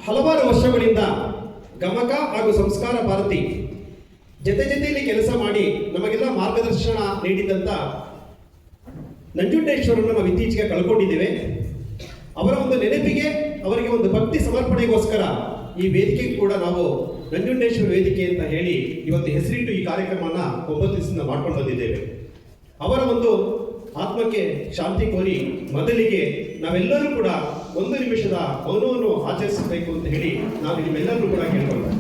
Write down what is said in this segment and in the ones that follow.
ಹಲವಾರು ವರ್ಷಗಳಿಂದ ಗಮಕ ಹಾಗೂ ಸಂಸ್ಕಾರ ಭಾರತಿ ಜೊತೆಯಲ್ಲಿ ಕೆಲಸ ಮಾಡಿ ನಮಗೆಲ್ಲ ಮಾರ್ಗದರ್ಶನ ನೀಡಿದಂಥ ನಂಜುಂಡೇಶ್ವರನ್ನು ನಾವು ಇತ್ತೀಚೆಗೆ ಕಳ್ಕೊಂಡಿದ್ದೇವೆ. ಅವರ ಒಂದು ನೆನಪಿಗೆ, ಅವರಿಗೆ ಒಂದು ಭಕ್ತಿ ಸಮರ್ಪಣೆಗೋಸ್ಕರ ಈ ವೇದಿಕೆ ಕೂಡ ನಾವು ನಂಜುಂಡೇಶ್ವರ ವೇದಿಕೆ ಅಂತ ಹೇಳಿ ಇವತ್ತು ಹೆಸರಿಟ್ಟು ಈ ಕಾರ್ಯಕ್ರಮವನ್ನು 9 ದಿವಸದಿಂದ ಮಾಡ್ಕೊಂಡು ಬಂದಿದ್ದೇವೆ. ಅವರ ಒಂದು ಆತ್ಮಕ್ಕೆ ಶಾಂತಿ ಕೋರಿ ಮೊದಲಿಗೆ ನಾವೆಲ್ಲರೂ ಕೂಡ 1 ನಿಮಿಷದ ಮೌನವನ್ನು ಆಚರಿಸಬೇಕು ಅಂತ ಹೇಳಿ ನಾನು ನಿಮ್ಮೆಲ್ಲರೂ ಕೂಡ ಕೇಳ್ಕೊಂಡೆ.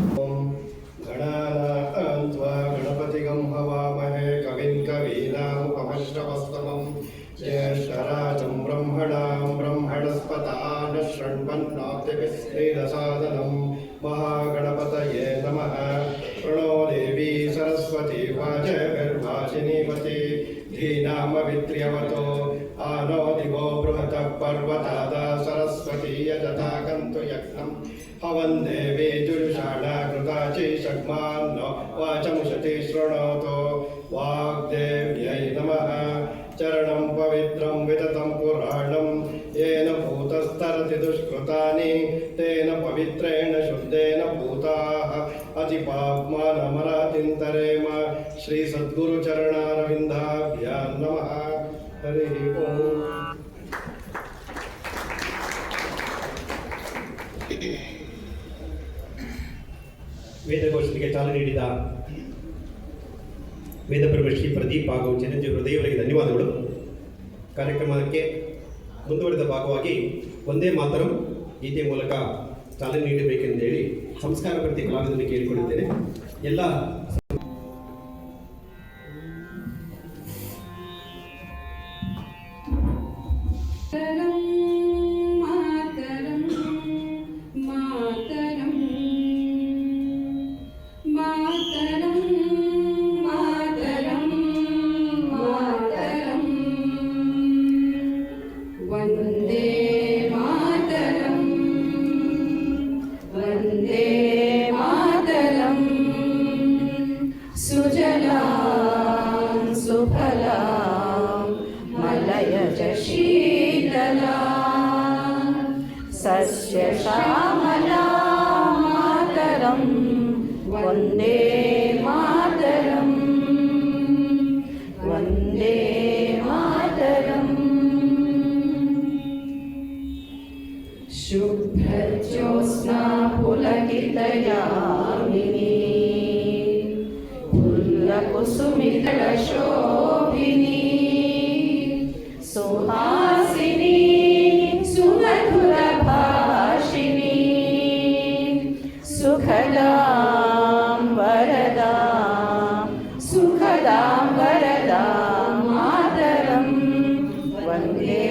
ಗಣಪತಿಗಂ ಹವಾಮಹೇ ಕವಿಂ ಕವೀನಾಮುಪಮಶ್ರವಸ್ತಮಂ ಜ್ಯೇಷ್ಠರಾಜಂ ಬ್ರಹ್ಮಣಾಂ ಬ್ರಹ್ಮಣಸ್ಪತಾನ ಶೃಣ್ವನ್ನೋತಿಭಿಸ್ನೇದಸಾದನಂ ಮಹಾಗಣಪತಯೇ ನಮಃ. ಪ್ರಣೋ ದೇವಿ ಸರಸ್ವತಿ ವಾಚಭಿರ್ವಾಚಿನೀಪತಿ ಧೀನಾಮವಿತ್ರ್ಯವತೋ ಆನೋ ದಿವೋ ಬೃಹತಃ ಪರ್ವತಾದ ಸರಸ್ವತಿ ಯಜತಾಕಂತು ಯಜ್ಞಂ ಹವನ್ ದೇವಿ ಜುರುಷಾಣ ಕೃತಾಚಿ ಶಗ್ಮಾನ್ನೋ ವಾಚಮುಷತಿ ಶೃಣೋತೋ ವಾಗ್ದೇವ್ಯೈ ನಮಃ. ಚರಣಂ ಪವಿತ್ರಂ ವಿತತಂ ಪುರಾಣಂ ಯೇನ ಭೂತಸ್ತರತಿ ದುಷ್ಕೃತಾನಿ ತೇನ ಪವಿತ್ರೇಣ ಶುದ್ಧೇನ ಭೂತಾಃ ಅತಿಪಾಪ್ಮಾನಮರಾತಿಂತರೇಮ. ಶ್ರೀ ಸದ್ಗುರು ಚರಣಾರವಿಂದಾಭ್ಯಾಂ ನಮಃ. ಹರಿ ಓಂ. ವೇದಘೋಷಣೆಗೆ ಚಾಲನೆ ನೀಡಿದ ವೇದಪ್ರಭು ಶ್ರೀ ಪ್ರದೀಪ್ ಹಾಗೂ ಚಿರಂಜೀವಿ ಹೃದಯವರಿಗೆ ಧನ್ಯವಾದಗಳು. ಕಾರ್ಯಕ್ರಮಕ್ಕೆ ಮುಂದುವರೆದ ಭಾಗವಾಗಿ ಒಂದೇ ಮಾತರಂ ಗೀತೆಯ ಮೂಲಕ ಚಾಲನೆ ನೀಡಬೇಕೆಂದು ಹೇಳಿ ಸಂಸ್ಕಾರ ಪ್ರತಿ ಕಲಾವಿದರಿಗೆ ಕೇಳಿಕೊಳ್ಳುತ್ತೇನೆ. ಎಲ್ಲ ಸಸ್ಯ ಶ್ಯಾಮಲಾ ಮಾತರಂ ವಂದೇ ಮಾತರಂ ವಂದೇ ಮಾತರಂ. ಶುಭ್ರಜ್ಯೋತ್ಸ್ನಾ ಪುಲಕಿತಯಾಮಿನಿ ಪುಲ್ಲಕುಸುಮಿತಳಶೋಭಿನಿ ಸುಹಾಸಿನಿ ಸುಮಧುರ ಭಾಷಿಣಿ ಸುಖದಾಂ ವರದಾಂ ಸುಖದಾಂ ವರದಾಂ ಮಾತರಂ ವಂದೇ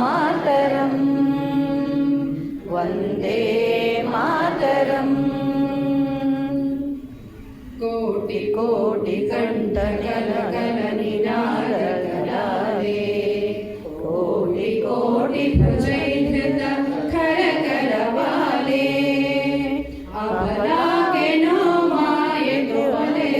ಮಾತರಂ ವಂದೇ ಮಾತರಂ. ಕೋಟಿ ಕೋಟಿ ಕಂಠ ಗಲ ಗಲ ನಿನಾದಗಳಾರೆ ಕೋಟಿ ಕೋಟಿ ಭುಜೈಧೃತ ಖರ ಕರವಾಲೆ ಅಬಲಾಗೆ ನೋ ಮಾಯತು ಬಲೆ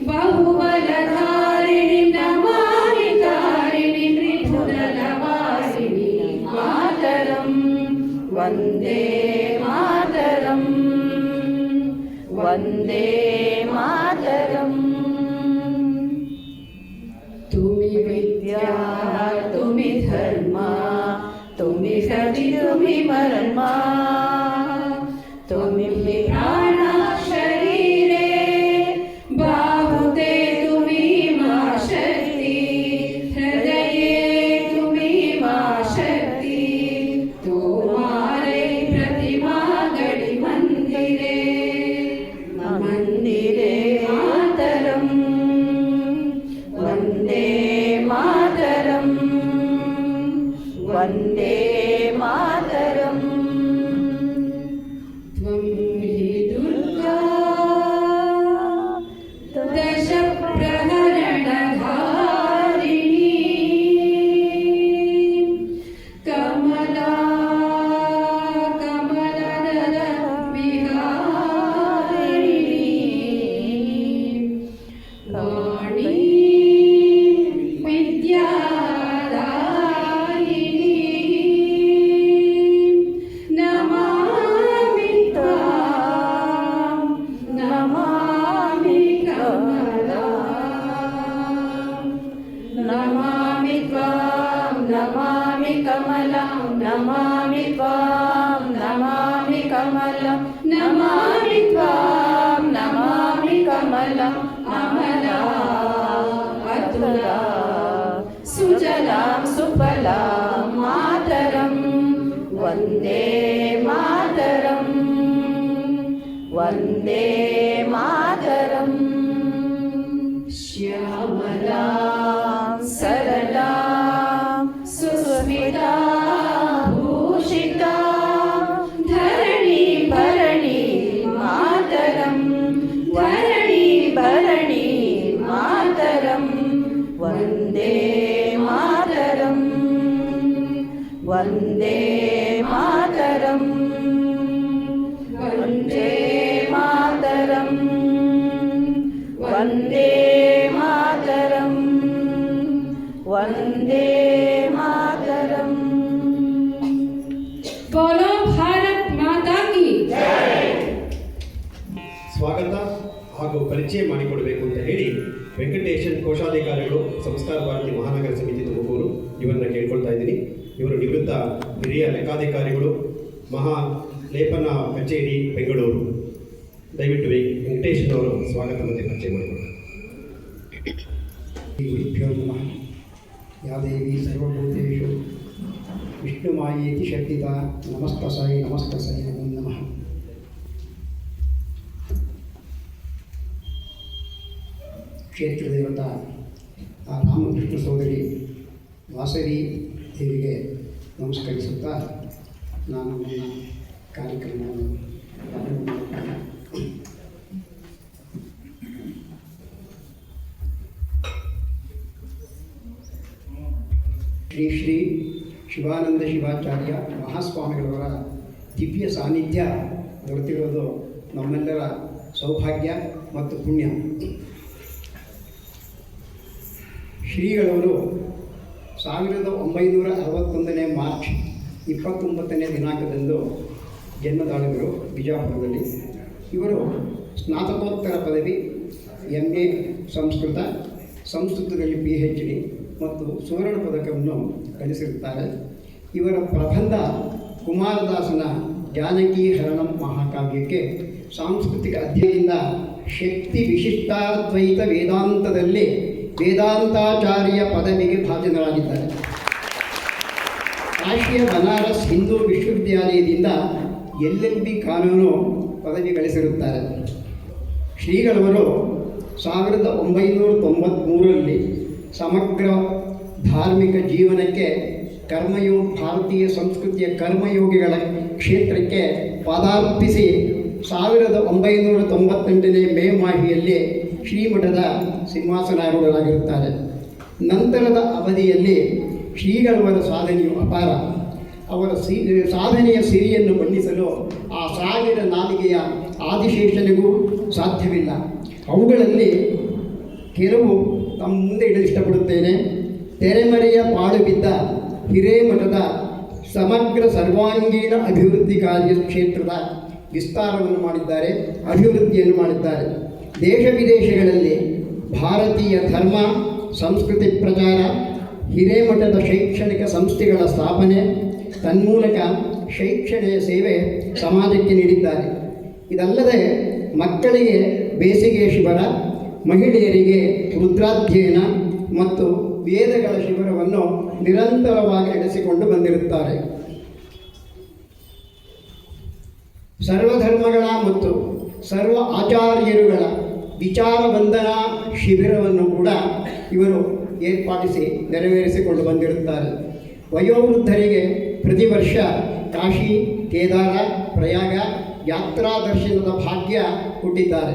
ಬಹುಬಲಧಾರಿಣಿ ನಮಾಮಿ ತಾರಿಣಿ ತ್ರಿಭುವನವಾಸಿನಿ ಮಾತರಂ ವಂದೇ ಮಾತರಂ ವಂದೇ ಮಾತರಂ. ತುಮಿ ವಿದ್ಯಾ ತುಮಿ ಧರ್ಮ ತುಮಿ ಸತಿ ತುಮಿ ಮರ್ಮ ತುಮಿ ಪ್ರಾಣ ಶರೀರೆ ಬಾಹುತೆ ತುಮಿ ಮಾ ಶಕ್ತಿ ಹೃದಯೇ ತುಮಿ ಮಾ ಶಕ್ತಿ ತುಮಾರೆ ಪ್ರತಿಮಾ ಗಡಿ ಮಂದಿರೆ ಮಂದಿರೆ ಮಾತರಂ ವಂದೇ ಮಾತರಂ ವಂದೇ ಮಾತರಂ. कमलं नमामि त्वां नमामि कमलम् अमला अतुला सुजलां सुफलां मातरं वन्दे मातरं वन्दे मातरम् श्यामलां सरलां सुस्मितां भूषितां धरणी भरणी मातरं धरणी भरणी मातरं वन्दे मातरं वन्दे मातरं वन्दे मातरं वन्दे मातरं वन्दे मातरम् बोलो भारत माता की ಸ್ವಾಗತ ಹಾಗೂ ಪರಿಚಯ ಮಾಡಿಕೊಡಬೇಕು ಅಂತ ಹೇಳಿ ವೆಂಕಟೇಶನ್ ಕೋಶಾಧಿಕಾರಿಗಳು ಸಂಸ್ಕಾರ ಭಾರತಿ ಮಹಾನಗರ ಸಮಿತಿ ತುಮಕೂರು ಇವರನ್ನ ಕೇಳ್ಕೊಳ್ತಾ ಇದ್ದೀನಿ. ಇವರು ನಿವೃತ್ತ ಹಿರಿಯ ಲೆಕ್ಕಾಧಿಕಾರಿಗಳು, ಮಹಾ ಲೇಪನ ಕಚೇರಿ ಬೆಂಗಳೂರು. ದಯವಿಟ್ಟು ವೆಂಕಟೇಶನ್ ಅವರು ಸ್ವಾಗತ ಮತ್ತು ಪರಿಚಯ ಮಾಡಿಕೊಡ್ತಾರೆ. गुरुभ्यो नमः। या देवी सर्वभूतेषु विष्णुमायेति शक्तिता नमस्तसाई नमो नमः। ಕ್ಷೇತ್ರ ದೇವತಾ ಆ ರಾಮಕೃಷ್ಣ ಸೋದರಿ ವಾಸವಿ ದೇವಿಗೆ ನಮಸ್ಕರಿಸುತ್ತಾ ನಾನು ನನ್ನ ಕಾರ್ಯಕ್ರಮವನ್ನು ಪ್ರಾರಂಭ ಮಾಡುತ್ತೇನೆ. ಶ್ರೀ ಶ್ರೀ ಶಿವಾನಂದ ಶಿವಾಚಾರ್ಯ ಮಹಾಸ್ವಾಮಿಗಳವರ ದಿವ್ಯ ಸಾನ್ನಿಧ್ಯ ದೊರೆತಿರೋದು ನಮ್ಮೆಲ್ಲರ ಸೌಭಾಗ್ಯ ಮತ್ತು ಪುಣ್ಯ. ಶ್ರೀಗಳವರು 1961 ಮಾರ್ಚ್ 29ನೇ ದಿನಾಂಕದಂದು ಜನ್ಮದಾಳಿದರು ಬಿಜಾಪುರದಲ್ಲಿ. ಇವರು ಸ್ನಾತಕೋತ್ತರ ಪದವಿ MA ಸಂಸ್ಕೃತದಲ್ಲಿ PhD ಮತ್ತು ಸುವರ್ಣ ಪದಕವನ್ನು ಗಳಿಸಿರುತ್ತಾರೆ. ಇವರ ಪ್ರಬಂಧ ಕುಮಾರದಾಸನ ಜಾನಕಿ ಹರಣಂ ಮಹಾಕಾವ್ಯಕ್ಕೆ ಸಾಂಸ್ಕೃತಿಕ ಅಧ್ಯಯನದಿಂದ ಶಕ್ತಿ ವಿಶಿಷ್ಟಾದ್ವೈತ ವೇದಾಂತದಲ್ಲಿ ವೇದಾಂತಾಚಾರ್ಯ ಪದವಿಗೆ ಭಾಜನರಾಗಿದ್ದಾರೆ. ಕಾಶಿಯ ಬನಾರಸ್ ಹಿಂದೂ ವಿಶ್ವವಿದ್ಯಾಲಯದಿಂದ LLB ಕಾನೂನು ಪದವಿ ಗಳಿಸಿರುತ್ತಾರೆ. ಶ್ರೀಗಳವರು 1993ರಲ್ಲಿ ಸಮಗ್ರ ಧಾರ್ಮಿಕ ಜೀವನಕ್ಕೆ ಭಾರತೀಯ ಸಂಸ್ಕೃತಿಯ ಕರ್ಮಯೋಗಿಗಳ ಕ್ಷೇತ್ರಕ್ಕೆ ಪಾದಾರ್ಪಿಸಿ 1998ನೇ ಮೇ ಮಾಹಿಯಲ್ಲಿ ಶ್ರೀಮಠದ ಸಿಂಹಾಸನಾರೂಢರಾಗಿರುತ್ತಾರೆ. ನಂತರದ ಅವಧಿಯಲ್ಲಿ ಶ್ರೀಗಳವರ ಸಾಧನೆಯು ಅಪಾರ. ಅವರ ಸಾಧನೆಯ ಸಿರಿಯನ್ನು ಬಣ್ಣಿಸಲು ಆ 1000 ನಾಲಿಗೆಯ ಆದಿಶೇಷನಿಗೂ ಸಾಧ್ಯವಿಲ್ಲ. ಅವುಗಳಲ್ಲಿ ಕೆಲವು ತಮ್ಮ ಮುಂದೆ ಇಡಲು ಇಷ್ಟಪಡುತ್ತೇನೆ. ತೆರೆಮರೆಯ ಪಾಳು ಬಿದ್ದ ಹಿರೇಮಠದ ಸಮಗ್ರ ಸರ್ವಾಂಗೀಣ ಅಭಿವೃದ್ಧಿ ಕ್ಷೇತ್ರದ ವಿಸ್ತಾರವನ್ನು ಮಾಡಿದ್ದಾರೆ, ಅಭಿವೃದ್ಧಿಯನ್ನು ಮಾಡಿದ್ದಾರೆ. ದೇಶ ವಿದೇಶಗಳಲ್ಲಿ ಭಾರತೀಯ ಧರ್ಮ ಸಂಸ್ಕೃತಿ ಪ್ರಚಾರ, ಹಿರೇಮಠದ ಶೈಕ್ಷಣಿಕ ಸಂಸ್ಥೆಗಳ ಸ್ಥಾಪನೆ, ತನ್ಮೂಲಕ ಶೈಕ್ಷಣಿಕ ಸೇವೆ ಸಮಾಜಕ್ಕೆ ನೀಡಿದ್ದಾರೆ. ಇದಲ್ಲದೆ ಮಕ್ಕಳಿಗೆ ಬೇಸಿಗೆ ಶಿಬಿರ, ಮಹಿಳೆಯರಿಗೆ ರುದ್ರಾಧ್ಯಯನ ಮತ್ತು ವೇದಗಳ ಶಿಬಿರವನ್ನು ನಿರಂತರವಾಗಿ ನಡೆಸಿಕೊಂಡು ಬಂದಿರುತ್ತಾರೆ. ಸರ್ವಧರ್ಮಗಳ ಮತ್ತು ಸರ್ವ ಆಚಾರ್ಯರುಗಳ ವಿಚಾರ ಬಂಧನ ಶಿಬಿರವನ್ನು ಕೂಡ ಇವರು ಏರ್ಪಡಿಸಿ ನೆರವೇರಿಸಿಕೊಂಡು ಬಂದಿರುತ್ತಾರೆ. ವಯೋವೃದ್ಧರಿಗೆ ಪ್ರತಿ ವರ್ಷ ಕಾಶಿ, ಕೇದಾರ, ಪ್ರಯಾಗ ಯಾತ್ರಾ ದರ್ಶನದ ಭಾಗ್ಯ ಕೊಟ್ಟಿದ್ದಾರೆ.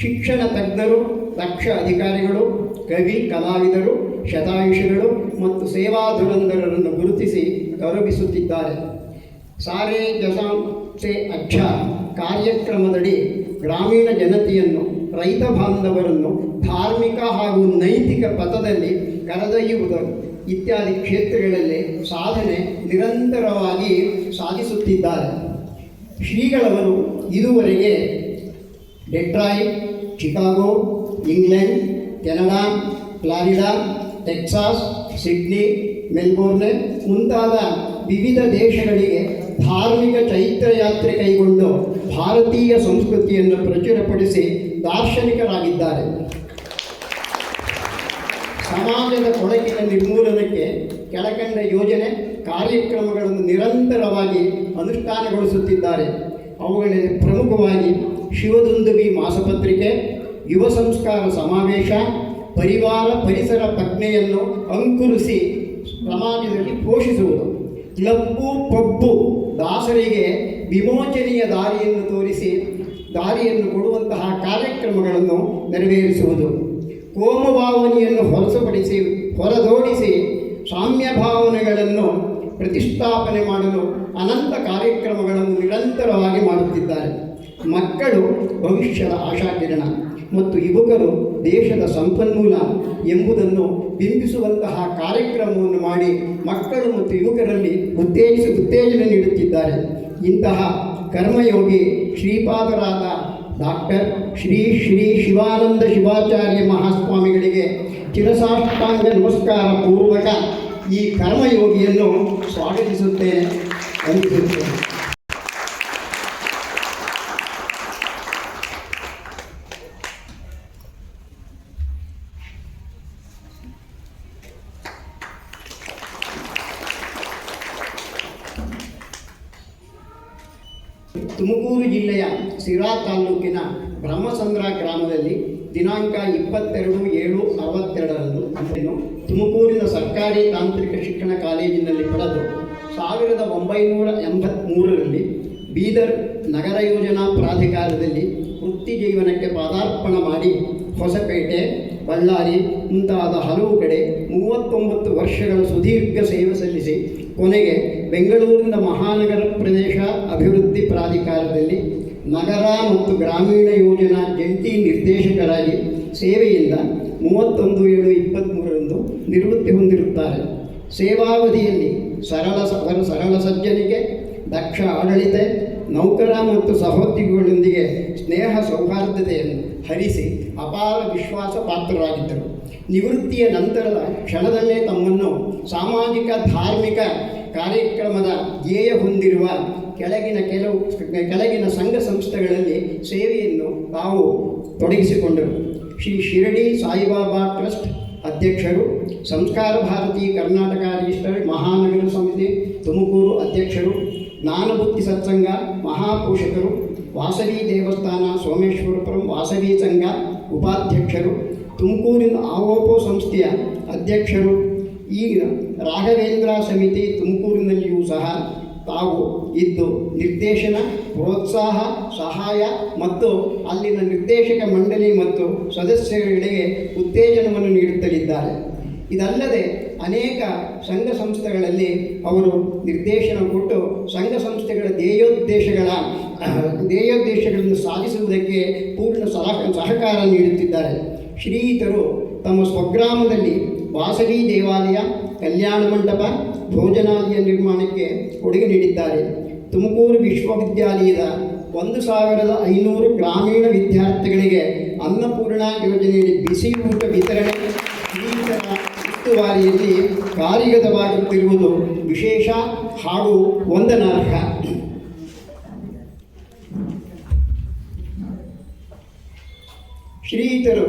ಶಿಕ್ಷಣ ತಜ್ಞರು, ದಕ್ಷ ಅಧಿಕಾರಿಗಳು, ಕವಿ, ಕಲಾವಿದರು, ಶತಾಯುಷಿಗಳು ಮತ್ತು ಸೇವಾ ಧುರಂಧರರನ್ನು ಗುರುತಿಸಿ ಗೌರವಿಸುತ್ತಿದ್ದಾರೆ. ಸಾರೇ ಜಸಾಂ ಸೆ ಅಚ್ಚಾ ಕಾರ್ಯಕ್ರಮದಡಿ ಗ್ರಾಮೀಣ ಜನತೆಯನ್ನು, ರೈತ ಬಾಂಧವರನ್ನು ಧಾರ್ಮಿಕ ಹಾಗೂ ನೈತಿಕ ಪಥದಲ್ಲಿ ಕರೆದೊಯ್ಯುವುದು ಇತ್ಯಾದಿ ಕ್ಷೇತ್ರಗಳಲ್ಲಿ ಸಾಧನೆ ನಿರಂತರವಾಗಿ ಸಾಧಿಸುತ್ತಿದ್ದಾರೆ. ಶ್ರೀಗಳವರು ಇದುವರೆಗೆ Detroit, Chicago, England, Canada, Florida, Texas, Sydney, Melbourne ಮುಂತಾದ ವಿವಿಧ ದೇಶಗಳಿಗೆ ಧಾರ್ಮಿಕ ಚೈತ್ರ ಯಾತ್ರೆ ಕೈಗೊಂಡು ಭಾರತೀಯ ಸಂಸ್ಕೃತಿಯನ್ನು ಪ್ರಚುರಪಡಿಸಿ ದಾರ್ಶನಿಕರಾಗಿದ್ದಾರೆ. ಸಮಾಜದ ಕೊಳಕಿನ ನಿರ್ಮೂಲನಕ್ಕೆ ಕೆಳಕಂಡ ಯೋಜನೆ ಕಾರ್ಯಕ್ರಮಗಳನ್ನು ನಿರಂತರವಾಗಿ ಅನುಷ್ಠಾನಗೊಳಿಸುತ್ತಿದ್ದಾರೆ. ಅವುಗಳಲ್ಲಿ ಪ್ರಮುಖವಾಗಿ ಶಿವದುಂದುಬಿ ಮಾಸಪತ್ರಿಕೆ, ಯುವ ಸಂಸ್ಕಾರ ಸಮಾವೇಶ, ಪರಿವಾರ ಪರಿಸರ ಪ್ರಜ್ಞೆಯನ್ನು ಅಂಕುರಿಸಿ ಸಮಾಜದಲ್ಲಿ ಪೋಷಿಸುವುದು, ಕ್ಲಬ್ಬು ಪಬ್ಬು ದಾಸರಿಗೆ ವಿಮೋಚನೆಯ ದಾರಿಯನ್ನು ತೋರಿಸಿ ದಾರಿಯನ್ನು ಕೊಡುವಂತಹ ಕಾರ್ಯಕ್ರಮಗಳನ್ನು ನೆರವೇರಿಸುವುದು, ಕೋಮಭಾವನೆಯನ್ನು ಹೊರದೋಡಿಸಿ ಸಾಮ್ಯ ಭಾವನೆಗಳನ್ನು ಪ್ರತಿಷ್ಠಾಪನೆ ಮಾಡಲು ಅನಂತ ಕಾರ್ಯಕ್ರಮಗಳನ್ನು ನಿರಂತರವಾಗಿ ಮಾಡುತ್ತಿದ್ದಾರೆ. ಮಕ್ಕಳು ಭವಿಷ್ಯದ ಆಶಾಕಿರಣ ಮತ್ತು ಯುವಕರು ದೇಶದ ಸಂಪನ್ಮೂಲ ಎಂಬುದನ್ನು ಬಿಂಬಿಸುವಂತಹ ಕಾರ್ಯಕ್ರಮವನ್ನು ಮಾಡಿ ಮಕ್ಕಳು ಮತ್ತು ಯುವಕರಲ್ಲಿ ಉತ್ತೇಜನ ನೀಡುತ್ತಿದ್ದಾರೆ. ಇಂತಹ ಕರ್ಮಯೋಗಿ ಶ್ರೀಪಾದರಾದ ಡಾಕ್ಟರ್ ಶ್ರೀ ಶ್ರೀ ಶಿವಾನಂದ ಶಿವಾಚಾರ್ಯ ಮಹಾಸ್ವಾಮಿಗಳಿಗೆ ಚಿರಸಾಷ್ಟಾಂಗ ನಮಸ್ಕಾರ ಪೂರ್ವಕ ಈ ಕರ್ಮಯೋಗಿಯನ್ನು ಸ್ವಾಗತಿಸುತ್ತೇನೆ, ವಂದಿಸುತ್ತೇನೆ. ತುಮಕೂರು ಜಿಲ್ಲೆಯ ಸಿರಾ ತಾಲೂಕಿನ ಬ್ರಹ್ಮಸಂದ್ರ ಗ್ರಾಮದಲ್ಲಿ ದಿನಾಂಕ 22/7/62 ತುಮಕೂರಿನ ಸರ್ಕಾರಿ ತಾಂತ್ರಿಕ ಶಿಕ್ಷಣ ಕಾಲೇಜಿನಲ್ಲಿ ಪಡೆದು 1983ರಲ್ಲಿ ಬೀದರ್ ನಗರ ಯೋಜನಾ ಪ್ರಾಧಿಕಾರದಲ್ಲಿ ವೃತ್ತಿ ಜೀವನಕ್ಕೆ ಪಾದಾರ್ಪಣ ಮಾಡಿ ಹೊಸಪೇಟೆ, ಬಳ್ಳಾರಿ ಮುಂತಾದ ಹಲವು ಕಡೆ 39 ವರ್ಷಗಳ ಸುದೀರ್ಘ ಸೇವೆ ಸಲ್ಲಿಸಿ ಕೊನೆಗೆ ಬೆಂಗಳೂರಿನ ಮಹಾನಗರ ಪ್ರದೇಶ ಅಭಿವೃದ್ಧಿ ಪ್ರಾಧಿಕಾರದಲ್ಲಿ ನಗರ ಮತ್ತು ಗ್ರಾಮೀಣ ಯೋಜನಾ ಜಂಟಿ ನಿರ್ದೇಶಕರಾಗಿ ಸೇವೆಯಿಂದ 31/7/23ರಂದು ನಿವೃತ್ತಿ ಹೊಂದಿರುತ್ತಾರೆ. ಸೇವಾವಧಿಯಲ್ಲಿ ಸರಳ ಸಜ್ಜನಿಕೆ, ದಕ್ಷ ಆಡಳಿತ, ನೌಕರ ಮತ್ತು ಸಹೋದ್ಯೋಗಿಗಳೊಂದಿಗೆ ಸ್ನೇಹ ಸೌಹಾರ್ದತೆಯನ್ನು ಹರಿಸಿ ಅಪಾರ ವಿಶ್ವಾಸ ಪಾತ್ರರಾಗಿದ್ದರು. ನಿವೃತ್ತಿಯ ನಂತರದ ಕ್ಷಣದಲ್ಲೇ ತಮ್ಮನ್ನು ಸಾಮಾಜಿಕ ಧಾರ್ಮಿಕ ಕಾರ್ಯಕ್ರಮದ ಧ್ಯೇಯ ಹೊಂದಿರುವ ಕೆಳಗಿನ ಸಂಘ ಸಂಸ್ಥೆಗಳಲ್ಲಿ ಸೇವೆಯನ್ನು ತಾವು ತೊಡಗಿಸಿಕೊಂಡರು. ಶ್ರೀ ಶಿರಡಿ ಸಾಯಿಬಾಬಾ ಟ್ರಸ್ಟ್ ಅಧ್ಯಕ್ಷರು, ಸಂಸ್ಕಾರ ಭಾರತಿ ಕರ್ನಾಟಕ ರಿಜಿಸ್ಟರ್ಡ್ ಮಹಾನಗರ ಸಮಿತಿ ತುಮಕೂರು ಅಧ್ಯಕ್ಷರು, ಜ್ಞಾನಬುದ್ಧಿ ಸತ್ಸಂಗ ಮಹಾಪೋಷಕರು, ವಾಸವಿ ದೇವಸ್ಥಾನ ಸೋಮೇಶ್ವರಪುರಂ ವಾಸವಿ ಸಂಘ ಉಪಾಧ್ಯಕ್ಷರು, ತುಮಕೂರಿನ ಆವೋಪೋ ಸಂಸ್ಥೆಯ ಅಧ್ಯಕ್ಷರು, ಈಗ ರಾಘವೇಂದ್ರ ಸಮಿತಿ ತುಮಕೂರಿನಲ್ಲಿಯೂ ಸಹ ತಾವು ಇದ್ದು ನಿರ್ದೇಶನ, ಪ್ರೋತ್ಸಾಹ, ಸಹಾಯ ಮತ್ತು ಅಲ್ಲಿನ ನಿರ್ದೇಶಕ ಮಂಡಳಿ ಮತ್ತು ಸದಸ್ಯರುಗಳಿಗೆ ಉತ್ತೇಜನವನ್ನು ನೀಡುತ್ತಲಿದ್ದಾರೆ. ಇದಲ್ಲದೆ ಅನೇಕ ಸಂಘ ಸಂಸ್ಥೆಗಳಲ್ಲಿ ಅವರು ನಿರ್ದೇಶನ ಕೊಟ್ಟು ಸಂಘ ಸಂಸ್ಥೆಗಳ ಧ್ಯೇಯೋದ್ದೇಶಗಳನ್ನು ಸಾಧಿಸುವುದಕ್ಕೆ ಪೂರ್ಣ ಸಹಕಾರ ನೀಡುತ್ತಿದ್ದಾರೆ. ಶ್ರೀಯುತರು ತಮ್ಮ ಸ್ವಗ್ರಾಮದಲ್ಲಿ ವಾಸವಿ ದೇವಾಲಯ, ಕಲ್ಯಾಣ ಮಂಟಪ, ಭೋಜನಾಲಯ ನಿರ್ಮಾಣಕ್ಕೆ ಕೊಡುಗೆ ನೀಡಿದ್ದಾರೆ. ತುಮಕೂರು ವಿಶ್ವವಿದ್ಯಾಲಯದ 1500 ಗ್ರಾಮೀಣ ವಿದ್ಯಾರ್ಥಿಗಳಿಗೆ ಅನ್ನಪೂರ್ಣ ಯೋಜನೆಯಲ್ಲಿ ಬಿಸಿ ಊಟ ವಿತರಣೆ ಶ್ರೀಯುತರ ಉಸ್ತುವಾರಿಯಲ್ಲಿ ಕಾರ್ಯಗತವಾಗುತ್ತಿರುವುದು ವಿಶೇಷ ಹಾಗೂ ವಂದನಾರ್ಹ. ಶ್ರೀಯುತರು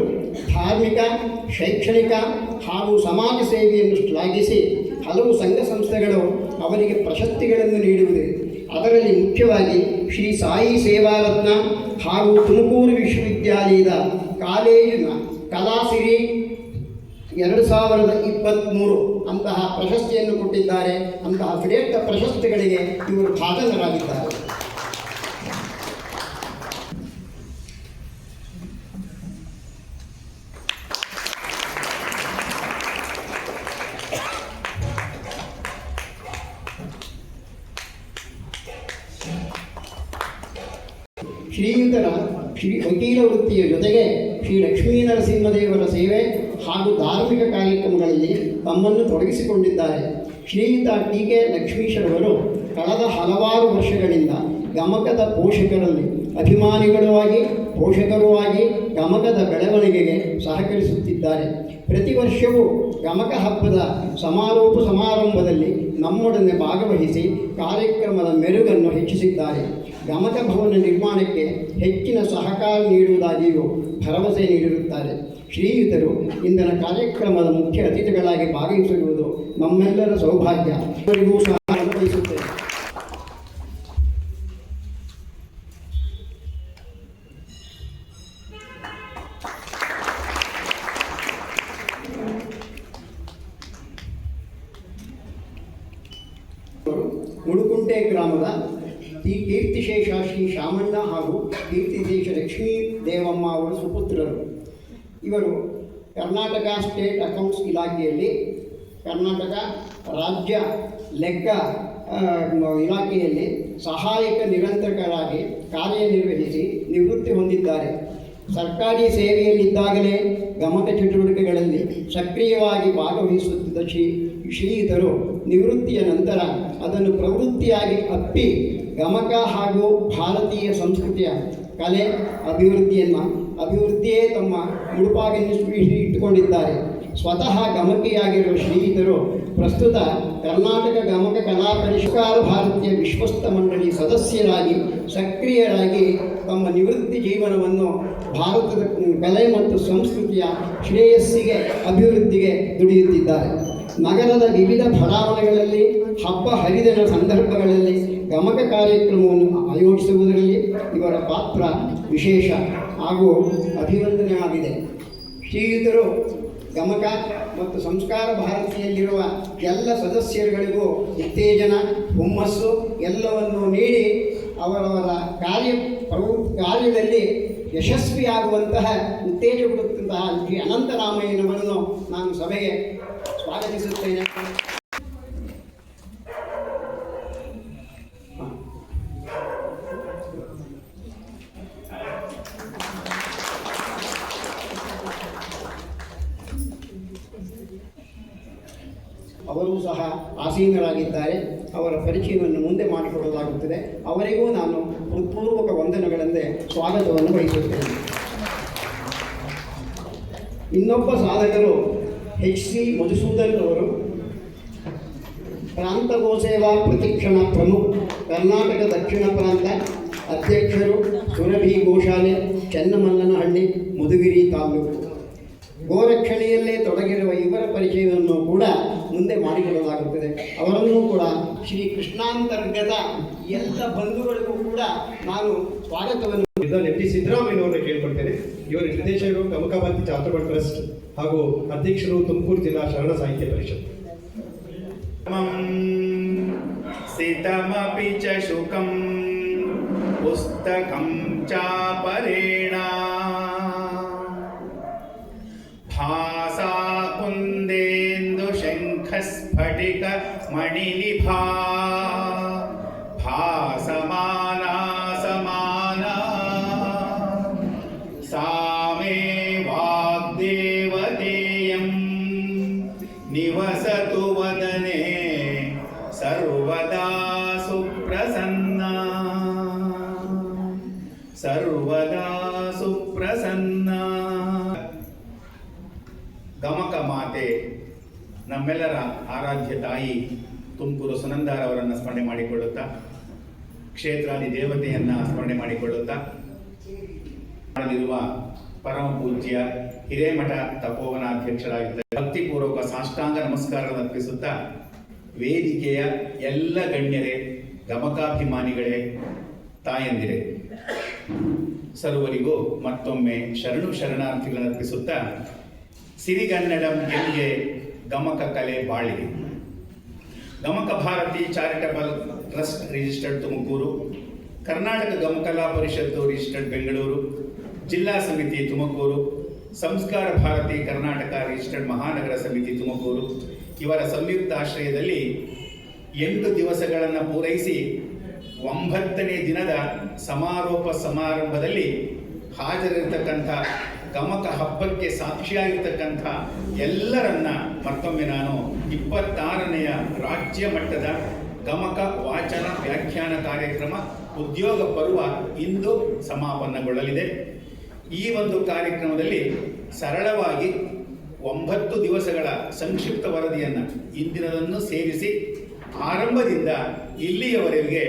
ಧಾರ್ಮಿಕ, ಶೈಕ್ಷಣಿಕ ಹಾಗೂ ಸಮಾಜ ಸೇವೆಯನ್ನು ಶ್ಲಾಘಿಸಿ ಹಲವು ಸಂಘ ಸಂಸ್ಥೆಗಳು ಅವರಿಗೆ ಪ್ರಶಸ್ತಿಗಳನ್ನು ನೀಡುವುದು. ಅದರಲ್ಲಿ ಮುಖ್ಯವಾಗಿ ಶ್ರೀ ಸಾಯಿ ಸೇವಾರತ್ನ ಹಾಗೂ ತುಮಕೂರು ವಿಶ್ವವಿದ್ಯಾಲಯದ ಕಾಲೇಜಿನ ಕಲಾಸಿರಿ 2023 ಅಂತಹ ಪ್ರಶಸ್ತಿಯನ್ನು ಕೊಟ್ಟಿದ್ದಾರೆ. ಅಂತಹ ಶ್ರೇಷ್ಠ ಪ್ರಶಸ್ತಿಗಳಿಗೆ ಇವರು ಭಾಜನರಾಗಿದ್ದಾರೆ. ಶ್ರೀಯುತರ ವಕೀಲ ವೃತ್ತಿಯ ಜೊತೆಗೆ ಶ್ರೀ ಲಕ್ಷ್ಮೀನರಸಿಂಹದೇವರ ಸೇವೆ ಹಾಗೂ ಧಾರ್ಮಿಕ ಕಾರ್ಯಕ್ರಮಗಳಲ್ಲಿ ತಮ್ಮನ್ನು ತೊಡಗಿಸಿಕೊಂಡಿದ್ದಾರೆ. ಶ್ರೀಯುತ ಟಿ ಕೆ ಲಕ್ಷ್ಮೀಶರವರು ಕಳೆದ ಹಲವಾರು ವರ್ಷಗಳಿಂದ ಗಮಕದ ಪೋಷಕರಲ್ಲಿ ಅಭಿಮಾನಿಗಳೂ ಆಗಿ ಪೋಷಕರೂ ಆಗಿ ಗಮಕದ ಬೆಳವಣಿಗೆಗೆ ಸಹಕರಿಸುತ್ತಿದ್ದಾರೆ. ಪ್ರತಿ ವರ್ಷವೂ ಗಮಕ ಹಬ್ಬದ ಸಮಾರೋಪ ಸಮಾರಂಭದಲ್ಲಿ ನಮ್ಮೊಡನೆ ಭಾಗವಹಿಸಿ ಕಾರ್ಯಕ್ರಮದ ಮೆರುಗನ್ನು ಹೆಚ್ಚಿಸಿದ್ದಾರೆ. ಗಮಕ ಭವನ ನಿರ್ಮಾಣಕ್ಕೆ ಹೆಚ್ಚಿನ ಸಹಕಾರ ನೀಡುವುದಾಗಿಯೂ ಭರವಸೆ ನೀಡಿರುತ್ತಾರೆ. ಶ್ರೀಯುತರು ಇಂದಿನ ಕಾರ್ಯಕ್ರಮದ ಮುಖ್ಯ ಅತಿಥಿಗಳಾಗಿ ಭಾಗವಹಿಸಿರುವುದು ನಮ್ಮೆಲ್ಲರ ಸೌಭಾಗ್ಯ. ಇವರಿಗೂ ಸಹ ಅನುಭವಿಸುತ್ತೇವೆ. ಮುಳುಕುಂಟೆ ಗ್ರಾಮದ ಕೀರ್ತಿಶೇಷ ಶ್ರೀ ಶಾಮಣ್ಣ ಹಾಗೂ ಕೀರ್ತಿಶೇಷ ಲಕ್ಷ್ಮೀ ದೇವಮ್ಮ ಅವರ ಸುಪುತ್ರರು. ಇವರು ಕರ್ನಾಟಕ ಸ್ಟೇಟ್ ಅಕೌಂಟ್ಸ್ ಇಲಾಖೆಯಲ್ಲಿ ಕರ್ನಾಟಕ ರಾಜ್ಯ ಲೆಕ್ಕ ಇಲಾಖೆಯಲ್ಲಿ ಸಹಾಯಕ ನಿರಂತರರಾಗಿ ಕಾರ್ಯನಿರ್ವಹಿಸಿ ನಿವೃತ್ತಿ ಹೊಂದಿದ್ದಾರೆ. ಸರ್ಕಾರಿ ಸೇವೆಯಲ್ಲಿದ್ದಾಗಲೇ ಗಮಕ ಚಟುವಟಿಕೆಗಳಲ್ಲಿ ಸಕ್ರಿಯವಾಗಿ ಭಾಗವಹಿಸುತ್ತಿದ್ದ ಶ್ರೀಯುತರು ನಿವೃತ್ತಿಯ ನಂತರ ಅದನ್ನು ಪ್ರವೃತ್ತಿಯಾಗಿ ಅಪ್ಪಿ ಗಮಕ ಹಾಗೂ ಭಾರತೀಯ ಸಂಸ್ಕೃತಿಯ ಕಲೆ ಅಭಿವೃದ್ಧಿಯೇ ತಮ್ಮ ಮುಡುಪಾಗಿ ಇಟ್ಟುಕೊಂಡಿದ್ದಾರೆ. ಸ್ವತಃ ಗಮಕಿಯಾಗಿರುವ ಶ್ರೀಯುತರು ಪ್ರಸ್ತುತ ಕರ್ನಾಟಕ ಗಮಕ ಕಲಾ ಪರಿಷ್ಕಾರ ಭಾರತೀಯ ವಿಶ್ವಸ್ತ ಮಂಡಳಿ ಸದಸ್ಯರಾಗಿ ಸಕ್ರಿಯರಾಗಿ ತಮ್ಮ ನಿವೃತ್ತಿ ಜೀವನವನ್ನು ಭಾರತದ ಕಲೆ ಮತ್ತು ಸಂಸ್ಕೃತಿಯ ಶ್ರೇಯಸ್ಸಿಗೆ ಅಭಿವೃದ್ಧಿಗೆ ದುಡಿಯುತ್ತಿದ್ದಾರೆ. ನಗರದ ವಿವಿಧ ಬಡಾವಣೆಗಳಲ್ಲಿ ಹಬ್ಬ ಹರಿದಿನ ಸಂದರ್ಭಗಳಲ್ಲಿ ಗಮಕ ಕಾರ್ಯಕ್ರಮವನ್ನು ಆಯೋಜಿಸುವುದರಲ್ಲಿ ಇವರ ಪಾತ್ರ ವಿಶೇಷ ಹಾಗೂ ಅಭಿವಂದನೆಯಾಗಿದೆ. ಶ್ರೀಯುತರು ಗಮಕ ಮತ್ತು ಸಂಸ್ಕಾರ ಭಾರತಿಯಲ್ಲಿರುವ ಎಲ್ಲ ಸದಸ್ಯರುಗಳಿಗೂ ಉತ್ತೇಜನ ಹುಮ್ಮಸ್ಸು ಎಲ್ಲವನ್ನು ನೀಡಿ ಅವರವರ ಕಾರ್ಯದಲ್ಲಿ ಯಶಸ್ವಿಯಾಗುವಂತಹ ಉತ್ತೇಜ ಕೊಡುವಂತಹ ಶ್ರೀ ಅನಂತರಾಮಯ್ಯನವರನ್ನು ನಾನು ಸಭೆಗೆ ಸ್ವಾಗತಿಸುತ್ತೇನೆ. ಅವರೂ ಸಹ ಆಸೀನರಾಗಿದ್ದಾರೆ. ಅವರ ಪರಿಚಯವನ್ನು ಮುಂದೆ ಮಾಡಿಕೊಡಲಾಗುತ್ತದೆ. ಅವರಿಗೂ ನಾನು ಹೃತ್ಪೂರ್ವಕ ವಂದನೆಗಳಂತೆ ಸ್ವಾಗತವನ್ನು ಬಯಸುತ್ತೇನೆ. ಇನ್ನೊಬ್ಬ ಸಾಧಕರು HC ಮಧುಸೂದನ್ ಅವರು ಪ್ರಾಂತ ಗೋಸೇವಾ ಪ್ರತಿಕ್ಷಣ ಪ್ರಮುಖ ಕರ್ನಾಟಕ ದಕ್ಷಿಣ ಪ್ರಾಂತ ಅಧ್ಯಕ್ಷರು, ಸುರಭಿ ಗೋಶಾಲೆ, ಚನ್ನಮಲ್ಲನಹಳ್ಳಿ, ಮಧುಗಿರಿ ತಾಲೂಕು. ಗೋರಕ್ಷಣೆಯಲ್ಲೇ ತೊಡಗಿರುವ ಇವರ ಪರಿಚಯವನ್ನು ಕೂಡ ಮುಂದೆ ಮಾಡಿಕೊಳ್ಳಲಾಗುತ್ತದೆ. ಅವರನ್ನು ಕೂಡ ಶ್ರೀ ಕೃಷ್ಣಾಂತರ್ಗತ ಎಲ್ಲ ಬಂಧುಗಳಿಗೂ ಕೂಡ ನಾನು ಸ್ವಾಗತವನ್ನು ಎಂ.ಟಿ. ಸಿದ್ದರಾಮಯ್ಯನವರನ್ನು ಕೇಳ್ಕೊಳ್ತೇನೆ. ಇವರ ನಿರ್ದೇಶಕರು ಗಮಕ ಭಾರತಿ ಚಾರಿಟಬಲ್ ಟ್ರಸ್ಟ್ ಹಾಗೂ ಅಧ್ಯಕ್ಷರು ತುಮಕೂರು ಜಿಲ್ಲಾ ಶರಣ ಸಾಹಿತ್ಯ ಪರಿಷತ್. ಸಿತಮಪಿ ಚ ಶುಕಂ ಪುಸ್ತಕಂ ಚಾಪರೇಣ ಭಾಸಾ ಕುಂದೇಂದು ಶಂಖಸ್ಫಟಿಕ ಮಣಿನಿಭಾ ಭಾಸಮಾನಾ ಸಮಾನಾ ಸಾಮೇ ವಾಗ್ದೇವತೇಯಂ ನಿವಸತು ವದನೆ ಸರ್ವದಾ ಸುಪ್ರಸನ್ನಾ ಸರ್ವದಾ ಸುಪ್ರಸನ್ನಾ. ಗಮಕ ಮಾತೆ ನಮ್ಮೆಲ್ಲರ ಆರಾಧ್ಯ ತಾಯಿ ತುಮಕೂರು ಸುನಂದಾರವರನ್ನು ಸ್ಮರಣೆ ಮಾಡಿಕೊಳ್ಳುತ್ತಾ, ಕ್ಷೇತ್ರಾದಿ ದೇವತೆಯನ್ನು ಸ್ಮರಣೆ ಮಾಡಿಕೊಳ್ಳುತ್ತಾ, ಪರಮ ಪೂಜ್ಯ ಹಿರೇಮಠ ತಪೋವನಾಧ್ಯಕ್ಷರಾಗಿದ್ದ ಭಕ್ತಿಪೂರ್ವಕ ಸಾಷ್ಟಾಂಗ ನಮಸ್ಕಾರವನ್ನು ಅರ್ಪಿಸುತ್ತಾ, ವೇದಿಕೆಯ ಎಲ್ಲ ಗಣ್ಯರೇ, ಗಮಕಾಭಿಮಾನಿಗಳೇ, ತಾಯಂದಿರೇ, ಸರ್ವರಿಗೂ ಮತ್ತೊಮ್ಮೆ ಶರಣಾರ್ಥಿಗಳನ್ನು ಅರ್ಪಿಸುತ್ತಾ, ಸಿರಿಗನ್ನಡಂ ಗೆಲ್ಲಿಗೆ ಗಮಕ ಕಲೆ ಬಾಳಿಗೆ. Gamaka Bharati charitable trust registered Tumakuru, Karnataka Gamakala Parishattu registered Bengaluru, ಜಿಲ್ಲಾ ಸಮಿತಿ ತುಮಕೂರು, ಸಂಸ್ಕಾರ ಭಾರತಿ ಕರ್ನಾಟಕ ರಿಜಿಸ್ಟರ್ಡ್ ಮಹಾನಗರ ಸಮಿತಿ ತುಮಕೂರು ಇವರ ಸಂಯುಕ್ತ ಆಶ್ರಯದಲ್ಲಿ 8 ದಿವಸಗಳನ್ನು ಪೂರೈಸಿ 9ನೇ ದಿನದ ಸಮಾರೋಪ ಸಮಾರಂಭದಲ್ಲಿ ಹಾಜರಿರತಕ್ಕಂಥ ಗಮಕ ಹಬ್ಬಕ್ಕೆ ಸಾಕ್ಷಿಯಾಗಿರ್ತಕ್ಕಂಥ ಎಲ್ಲರನ್ನ ಮತ್ತೊಮ್ಮೆ ನಾನು 26ನೇ ರಾಜ್ಯ ಮಟ್ಟದ ಗಮಕ ವಾಚನ ವ್ಯಾಖ್ಯಾನ ಕಾರ್ಯಕ್ರಮ ಉದ್ಯೋಗ ಪರ್ವ ಇಂದು ಸಮಾಪನಗೊಳ್ಳಲಿದೆ. ಈ ಒಂದು ಕಾರ್ಯಕ್ರಮದಲ್ಲಿ ಸರಳವಾಗಿ 9 ದಿವಸಗಳ ಸಂಕ್ಷಿಪ್ತ ವರದಿಯನ್ನು ಇಂದಿನದನ್ನು ಸೇರಿಸಿ ಆರಂಭದಿಂದ ಇಲ್ಲಿಯವರೆಗೆ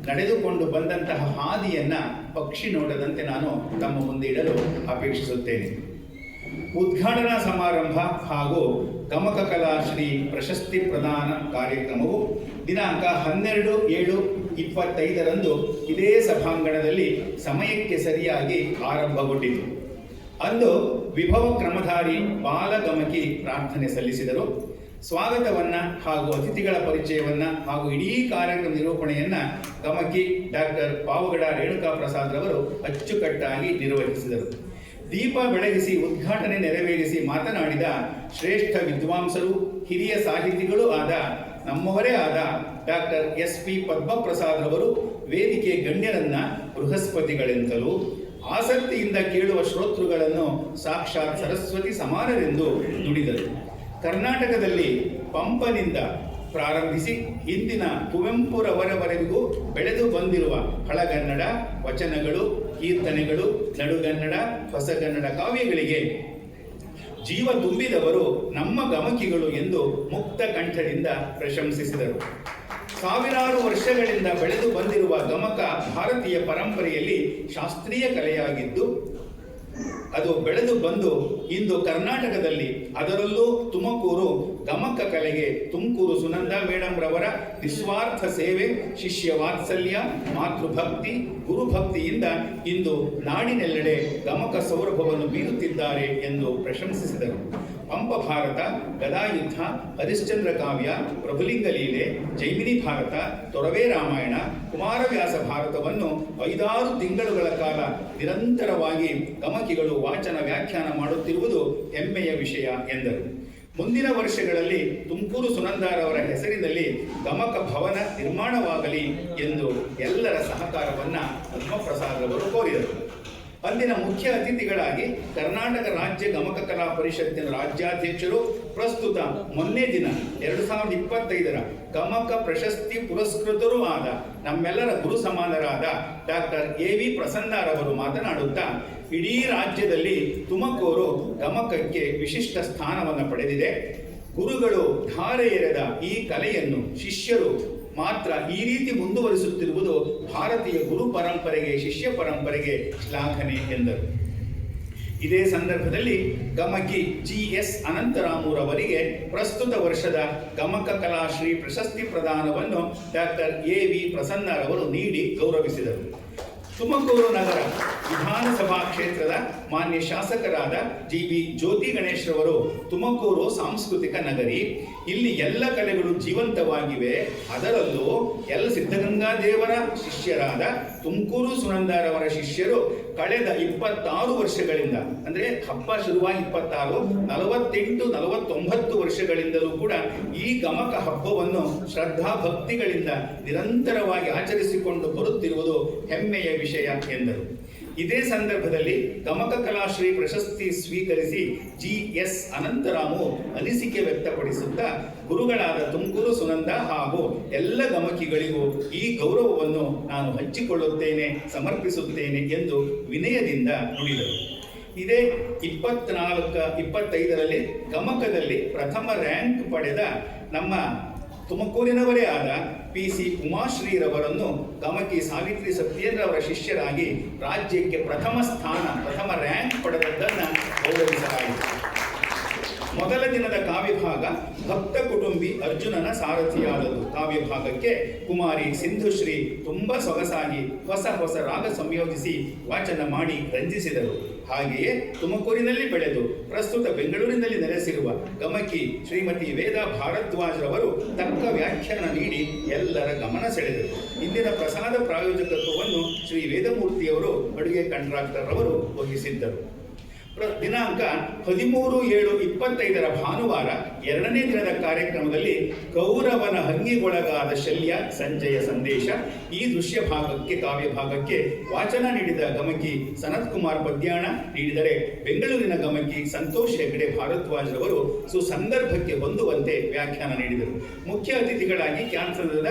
ನಡೆದುಕೊಂಡು ಬಂದಂತಹ ಹಾದಿಯನ್ನು ಪಕ್ಷಿ ನೋಡದಂತೆ ನಾನು ತಮ್ಮ ಮುಂದೆ ಇಡಲು ಅಪೇಕ್ಷಿಸುತ್ತೇನೆ. ಉದ್ಘಾಟನಾ ಸಮಾರಂಭ ಹಾಗೂ ಗಮಕ ಕಲಾಶ್ರೀ ಪ್ರಶಸ್ತಿ ಪ್ರದಾನ ಕಾರ್ಯಕ್ರಮವು ದಿನಾಂಕ 12/7/25 ಇದೇ ಸಭಾಂಗಣದಲ್ಲಿ ಸಮಯಕ್ಕೆ ಸರಿಯಾಗಿ ಆರಂಭಗೊಂಡಿತು. ಅಂದು ವಿಭವ ಕ್ರಮಧಾರಿ ಬಾಲಗಮಕಿ ಪ್ರಾರ್ಥನೆ ಸಲ್ಲಿಸಿದರು. ಸ್ವಾಗತವನ್ನ ಹಾಗೂ ಅತಿಥಿಗಳ ಪರಿಚಯವನ್ನ ಹಾಗೂ ಇಡೀ ಕಾರ್ಯಕ್ರಮ ನಿರೂಪಣೆಯನ್ನ ಗಮಕಿ ಡಾಕ್ಟರ್ ಪಾವಗಡ ರೇಣುಕಾ ಪ್ರಸಾದ್ ರವರು ಅಚ್ಚುಕಟ್ಟಾಗಿ ನಿರ್ವಹಿಸಿದರು. ದೀಪ ಬೆಳಗಿಸಿ ಉದ್ಘಾಟನೆ ನೆರವೇರಿಸಿ ಮಾತನಾಡಿದ ಶ್ರೇಷ್ಠ ವಿದ್ವಾಂಸರು, ಹಿರಿಯ ಸಾಹಿತಿಗಳು ಆದ ನಮ್ಮವರೇ ಆದ ಡಾಕ್ಟರ್ SP ಪದ್ಮಪ್ರಸಾದ್ ರವರು ವೇದಿಕೆ ಗಣ್ಯರನ್ನ ಬೃಹಸ್ಪತಿಗಳೆಂತಲೂ ಆಸಕ್ತಿಯಿಂದ ಕೇಳುವ ಶ್ರೋತೃಗಳನ್ನು ಸಾಕ್ಷಾತ್ ಸರಸ್ವತಿ ಸಮಾನರೆಂದು ನುಡಿದರು. ಕರ್ನಾಟಕದಲ್ಲಿ ಪಂಪನಿಂದ ಪ್ರಾರಂಭಿಸಿ ಇಂದಿನ ಕುವೆಂಪುರವರವರೆಗೂ ಬೆಳೆದು ಬಂದಿರುವ ಹಳಗನ್ನಡ ವಚನಗಳು, ಕೀರ್ತನೆಗಳು, ನಡುಗನ್ನಡ, ಹೊಸಗನ್ನಡ ಕಾವ್ಯಗಳಿಗೆ ಜೀವ ತುಂಬಿದವರು ನಮ್ಮ ಗಮಕಿಗಳು ಎಂದು ಮುಕ್ತ ಕಂಠದಿಂದ ಪ್ರಶಂಸಿಸಿದರು. ಸಾವಿರಾರು ವರ್ಷಗಳಿಂದ ಬೆಳೆದು ಬಂದಿರುವ ಗಮಕ ಭಾರತೀಯ ಪರಂಪರೆಯಲ್ಲಿ ಶಾಸ್ತ್ರೀಯ ಕಲೆಯಾಗಿದ್ದು ಅದು ಬೆಳೆದು ಬಂದು ಇಂದು ಕರ್ನಾಟಕದಲ್ಲಿ ಅದರಲ್ಲೂ ತುಮಕೂರು ಗಮಕ ಕಲೆಗೆ ತುಮಕೂರು ಸುನಂದ ಮೇಡಂ ರವರ ನಿಸ್ವಾರ್ಥ ಸೇವೆ, ಶಿಷ್ಯ ವಾತ್ಸಲ್ಯ, ಮಾತೃಭಕ್ತಿ, ಗುರುಭಕ್ತಿಯಿಂದ ಇಂದು ನಾಡಿನೆಲ್ಲೆಡೆ ಗಮಕ ಸೌರಭವನ್ನು ಬೀರುತ್ತಿದ್ದಾರೆ ಎಂದು ಪ್ರಶಂಸಿಸಿದರು. ಪಂಪ ಭಾರತ, ಗದಾಯುದ್ಧ, ಹರಿಶ್ಚಂದ್ರ ಕಾವ್ಯ, ಪ್ರಭುಲಿಂಗ ಲೀಲೆ, ಜೈಮಿನಿ ಭಾರತ, ತೊರವೆ ರಾಮಾಯಣ, ಕುಮಾರವ್ಯಾಸ ಭಾರತವನ್ನು 5-6 ತಿಂಗಳುಗಳ ಕಾಲ ನಿರಂತರವಾಗಿ ಗಮಕಿಗಳು ವಾಚನ ವ್ಯಾಖ್ಯಾನ ಮಾಡುತ್ತಿರುವುದು ಹೆಮ್ಮೆಯ ವಿಷಯ ಎಂದರು. ಮುಂದಿನ ವರ್ಷಗಳಲ್ಲಿ ತುಮಕೂರು ಸುನಂದಾರವರ ಹೆಸರಿನಲ್ಲಿ ಗಮಕ ಭವನ ನಿರ್ಮಾಣವಾಗಲಿ ಎಂದು ಎಲ್ಲರ ಸಹಕಾರವನ್ನ ಪದ್ಮಪ್ರಸಾದ್ ಅವರು ಕೋರಿದರು. ಅಂದಿನ ಮುಖ್ಯ ಅತಿಥಿಗಳಾಗಿ ಕರ್ನಾಟಕ ರಾಜ್ಯ ಗಮಕ ಕಲಾ ಪರಿಷತ್ತಿನ ರಾಜ್ಯಾಧ್ಯಕ್ಷರು, ಪ್ರಸ್ತುತ ಮೊನ್ನೆ ದಿನ 2025ರ ಗಮಕ ಪ್ರಶಸ್ತಿ ಪುರಸ್ಕೃತರೂ ಆದ ನಮ್ಮೆಲ್ಲರ ಗುರು ಸಮಾನರಾದ ಡಾಕ್ಟರ್ AV ಪ್ರಸನ್ನರವರು ಮಾತನಾಡುತ್ತಾ, ಇಡೀ ರಾಜ್ಯದಲ್ಲಿ ತುಮಕೂರು ಗಮಕಕ್ಕೆ ವಿಶಿಷ್ಟ ಸ್ಥಾನವನ್ನು ಪಡೆದಿದೆ. ಗುರುಗಳು ಧಾರೆ ಎರೆದ ಈ ಕಲೆಯನ್ನು ಶಿಷ್ಯರು ಮಾತ್ರ ಈ ರೀತಿ ಮುಂದುವರಿಸುತ್ತಿರುವುದು ಭಾರತೀಯ ಗುರು ಪರಂಪರೆಗೆ, ಶಿಷ್ಯ ಪರಂಪರೆಗೆ ಶ್ಲಾಘನೆ ಎಂದರು. ಇದೇ ಸಂದರ್ಭದಲ್ಲಿ ಗಮಕಿ GS ಅನಂತರಾಮುರವರಿಗೆ ಪ್ರಸ್ತುತ ವರ್ಷದ ಗಮಕ ಕಲಾಶ್ರೀ ಪ್ರಶಸ್ತಿ ಪ್ರದಾನವನ್ನು ಡಾಕ್ಟರ್ AV ಪ್ರಸನ್ನರವರು ನೀಡಿ ಗೌರವಿಸಿದರು. ತುಮಕೂರು ನಗರ ವಿಧಾನಸಭಾ ಕ್ಷೇತ್ರದ ಮಾನ್ಯ ಶಾಸಕರಾದ GB ಜ್ಯೋತಿ ಗಣೇಶ್ ರವರು, ತುಮಕೂರು ಸಾಂಸ್ಕೃತಿಕ ನಗರಿ, ಇಲ್ಲಿ ಎಲ್ಲ ಕಲೆಗಳು ಜೀವಂತವಾಗಿವೆ. ಅದರಲ್ಲೂ ಎಲ್ಲ ಸಿದ್ಧಗಂಗಾ ದೇವರ ಶಿಷ್ಯರಾದ ತುಮಕೂರು ಸುನಂದಾರವರ ಶಿಷ್ಯರು ಕಳೆದ 26 ವರ್ಷಗಳಿಂದ, ಅಂದ್ರೆ ಹಬ್ಬ ಶುರುವಾಗಿ 26, 48, 49 ವರ್ಷಗಳಿಂದಲೂ ಕೂಡ ಈ ಗಮಕ ಹಬ್ಬವನ್ನು ಶ್ರದ್ಧಾ ಭಕ್ತಿಗಳಿಂದ ನಿರಂತರವಾಗಿ ಆಚರಿಸಿಕೊಂಡು ಬರುತ್ತಿರುವುದು ಹೆಮ್ಮೆಯ ವಿಷಯ ಎಂದರು. ಇದೇ ಸಂದರ್ಭದಲ್ಲಿ ಗಮಕ ಕಲಾಶ್ರೀ ಪ್ರಶಸ್ತಿ ಸ್ವೀಕರಿಸಿ GS ಅನಂತರಾಮು ಅನಿಸಿಕೆ ವ್ಯಕ್ತಪಡಿಸುತ್ತಾ, ಗುರುಗಳಾದ ತುಮಕೂರು ಸುನಂದ ಹಾಗೂ ಎಲ್ಲ ಗಮಕಿಗಳಿಗೂ ಈ ಗೌರವವನ್ನು ನಾನು ಹಂಚಿಕೊಳ್ಳುತ್ತೇನೆ, ಸಮರ್ಪಿಸುತ್ತೇನೆ ಎಂದು ವಿನಯದಿಂದ ನುಡಿದರು. ಇದೇ 24-25ರಲ್ಲಿ ಗಮಕದಲ್ಲಿ ಪ್ರಥಮ ರ್ಯಾಂಕ್ ಪಡೆದ ನಮ್ಮ ತುಮಕೂರಿನವರೇ ಆದ PC ಉಮಾಶ್ರೀರವರನ್ನು ಗಮಕಿ ಸಾವಿತ್ರಿ ಸತ್ಯೇಂದ್ರ ಅವರ ಶಿಷ್ಯರಾಗಿ ರಾಜ್ಯಕ್ಕೆ ಪ್ರಥಮ ರ್ಯಾಂಕ್ ಪಡೆದದ್ದನ್ನು ಗೌರವಿಸಲಾಯಿತು. ಮೊದಲ ದಿನದ ಕಾವ್ಯಭಾಗ ಭಕ್ತ ಕುಟುಂಬಿ ಅರ್ಜುನನ ಸಾರಥಿಯಾದದ್ದು. ಕಾವ್ಯಭಾಗಕ್ಕೆ ಕುಮಾರಿ ಸಿಂಧುಶ್ರೀ ತುಂಬಾ ಸೊಗಸಾಗಿ ಹೊಸ ರಾಗ ಸಂಯೋಜಿಸಿ ವಾಚನ ಮಾಡಿ ರಂಜಿಸಿದರು. ಹಾಗೆಯೇ ತುಮಕೂರಿನಲ್ಲಿ ಬೆಳೆದು ಪ್ರಸ್ತುತ ಬೆಂಗಳೂರಿನಲ್ಲಿ ನೆಲೆಸಿರುವ ಗಮಕಿ ಶ್ರೀಮತಿ ವೇದಾ ಭಾರದ್ವಾಜ್ ರವರು ತಕ್ಕ ವ್ಯಾಖ್ಯಾನ ನೀಡಿ ಎಲ್ಲರ ಗಮನ ಸೆಳೆದರು. ಇಂದಿನ ಪ್ರಸಾದ ಪ್ರಾಯೋಜಕತ್ವವನ್ನು ಶ್ರೀ ವೇದಮೂರ್ತಿಯವರು, ಅಡುಗೆ ಕಾಂಟ್ರಾಕ್ಟರ್ ಅವರು ವಹಿಸಿದ್ದರು. ದಿನಾಂಕ 13/7/25 ಭಾನುವಾರ 2ನೇ ದಿನದ ಕಾರ್ಯಕ್ರಮದಲ್ಲಿ ಕೌರವನ ಹಂಗಿಗೊಳಗಾದ ಶಲ್ಯ ಸಂಜಯ ಸಂದೇಶ ಈ ದೃಶ್ಯ ಭಾಗಕ್ಕೆ, ಕಾವ್ಯ ಭಾಗಕ್ಕೆ ವಾಚನ ನೀಡಿದ ಗಮಕಿ ಸನತ್ ಕುಮಾರ್ ಪದ್ಯಾಣ ನೀಡಿದರೆ, ಬೆಂಗಳೂರಿನ ಗಮಕಿ ಸಂತೋಷ್ ಹೆಗ್ಡೆ ಭಾರದ್ವಾಜ್ ರವರು ಸುಸಂದರ್ಭಕ್ಕೆ ಹೊಂದುವಂತೆ ವ್ಯಾಖ್ಯಾನ ನೀಡಿದರು. ಮುಖ್ಯ ಅತಿಥಿಗಳಾಗಿ ಕ್ಯಾನ್ಸರ್ದ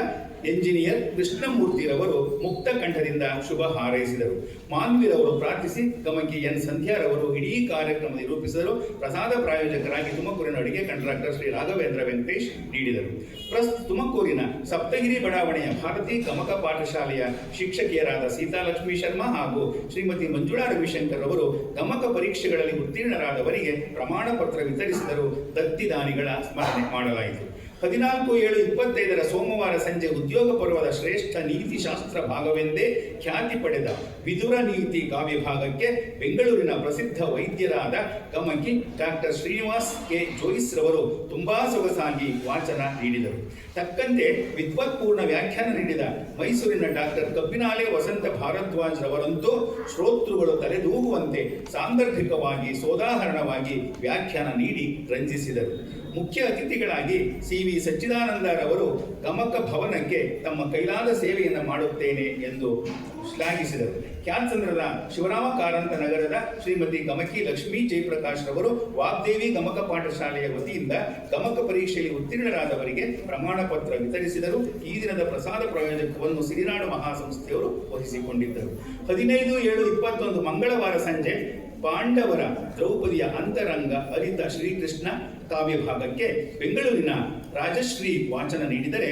ಎಂಜಿನಿಯರ್ ಕೃಷ್ಣಮೂರ್ತಿರವರು ಮುಕ್ತ ಕಂಠದಿಂದ ಶುಭ ಹಾರೈಸಿದರು. ಮಾನ್ವಿರವರು ಪ್ರಾರ್ಥಿಸಿ ಗಮಕಿ ಎನ್ ಸಂಧ್ಯಾರವರು ಇಡೀ ಕಾರ್ಯಕ್ರಮದಲ್ಲಿ ರೂಪಿಸಿದರು. ಪ್ರಸಾದ ಪ್ರಾಯೋಜಕರಾಗಿ ತುಮಕೂರಿನ ಅಡಿಗೆ ಕಾಂಟ್ರಾಕ್ಟರ್ ಶ್ರೀ ರಾಘವೇಂದ್ರ ವೆಂಕಟೇಶ್ ನೀಡಿದರು. ತುಮಕೂರಿನ ಸಪ್ತಗಿರಿ ಬಡಾವಣೆಯ ಭಾರತೀ ಗಮಕ ಪಾಠಶಾಲೆಯ ಶಿಕ್ಷಕಿಯರಾದ ಸೀತಾಲಕ್ಷ್ಮಿ ಶರ್ಮಾ ಹಾಗೂ ಶ್ರೀಮತಿ ಮಂಜುಳಾ ರವಿಶಂಕರ್ ಅವರು ಗಮಕ ಪರೀಕ್ಷೆಗಳಲ್ಲಿ ಉತ್ತೀರ್ಣರಾದವರಿಗೆ ಪ್ರಮಾಣ ಪತ್ರ ವಿತರಿಸಿದರು. ದತ್ತಿದಾನಿಗಳ ಸ್ಮರಣೆ ಮಾಡಲಾಯಿತು. 14/7/25 ಸೋಮವಾರ ಸಂಜೆ ಉದ್ಯೋಗ ಪರ್ವದ ಶ್ರೇಷ್ಠ ನೀತಿಶಾಸ್ತ್ರ ಭಾಗವೆಂದೇ ಖ್ಯಾತಿ ಪಡೆದ ವಿದುರ ನೀತಿ ಕಾವ್ಯ ಭಾಗಕ್ಕೆ ಬೆಂಗಳೂರಿನ ಪ್ರಸಿದ್ಧ ವೈದ್ಯರಾದ ಗಮಕಿ ಡಾಕ್ಟರ್ ಶ್ರೀನಿವಾಸ್ ಕೆ ಜೋಯಿಸ್ ರವರು ತುಂಬಾ ಸೊಗಸಾಗಿ ವಾಚನ ನೀಡಿದರು. ತಕ್ಕಂತೆ ವಿದ್ವತ್ಪೂರ್ಣ ವ್ಯಾಖ್ಯಾನ ನೀಡಿದ ಮೈಸೂರಿನ ಡಾಕ್ಟರ್ ಕಬ್ಬಿನಾಲೆ ವಸಂತ ಭಾರದ್ವಾಜ್ ರವರಂತೂ ಶ್ರೋತೃಗಳು ತಲೆದೂಗುವಂತೆ ಸಾಂದರ್ಭಿಕವಾಗಿ ಸೋದಾಹರಣವಾಗಿ ವ್ಯಾಖ್ಯಾನ ನೀಡಿ ರಂಜಿಸಿದರು. ಮುಖ್ಯ ಅತಿಥಿಗಳಾಗಿ ಸಿ.ವಿ. ಸಚ್ಚಿದಾನಂದರವರು ಗಮಕ ಭವನಕ್ಕೆ ತಮ್ಮ ಕೈಲಾದ ಸೇವೆಯನ್ನು ಮಾಡುತ್ತೇನೆ ಎಂದು ಶ್ಲಾಘಿಸಿದರು. ಕ್ಯಾತ್ಸಂದ್ರದ ಶಿವರಾಮ ಕಾರಂತ ನಗರದ ಶ್ರೀಮತಿ ಗಮಕಿ ಲಕ್ಷ್ಮೀ ಜಯಪ್ರಕಾಶ್ ರವರು ವಾಗ್ದೇವಿ ಗಮಕ ಪಾಠಶಾಲೆಯ ವತಿಯಿಂದ ಗಮಕ ಪರೀಕ್ಷೆಯಲ್ಲಿ ಉತ್ತೀರ್ಣರಾದವರಿಗೆ ಪ್ರಮಾಣ ಪತ್ರ ವಿತರಿಸಿದರು. ಈ ದಿನದ ಪ್ರಸಾದ ಪ್ರಾಯೋಜಕವನ್ನು ಸಿರಿನಾಡು ಮಹಾಸಂಸ್ಥೆಯವರು ವಹಿಸಿಕೊಂಡಿದ್ದರು. 15/7/21 ಮಂಗಳವಾರ ಸಂಜೆ ಪಾಂಡವರ ದ್ರೌಪದಿಯ ಅಂತರಂಗ ಅರಿತ ಶ್ರೀಕೃಷ್ಣ ಕಾವ್ಯ ಭಾಗಕ್ಕೆ ಬೆಂಗಳೂರಿನ ರಾಜಶ್ರೀ ವಾಚನ ನೀಡಿದರೆ,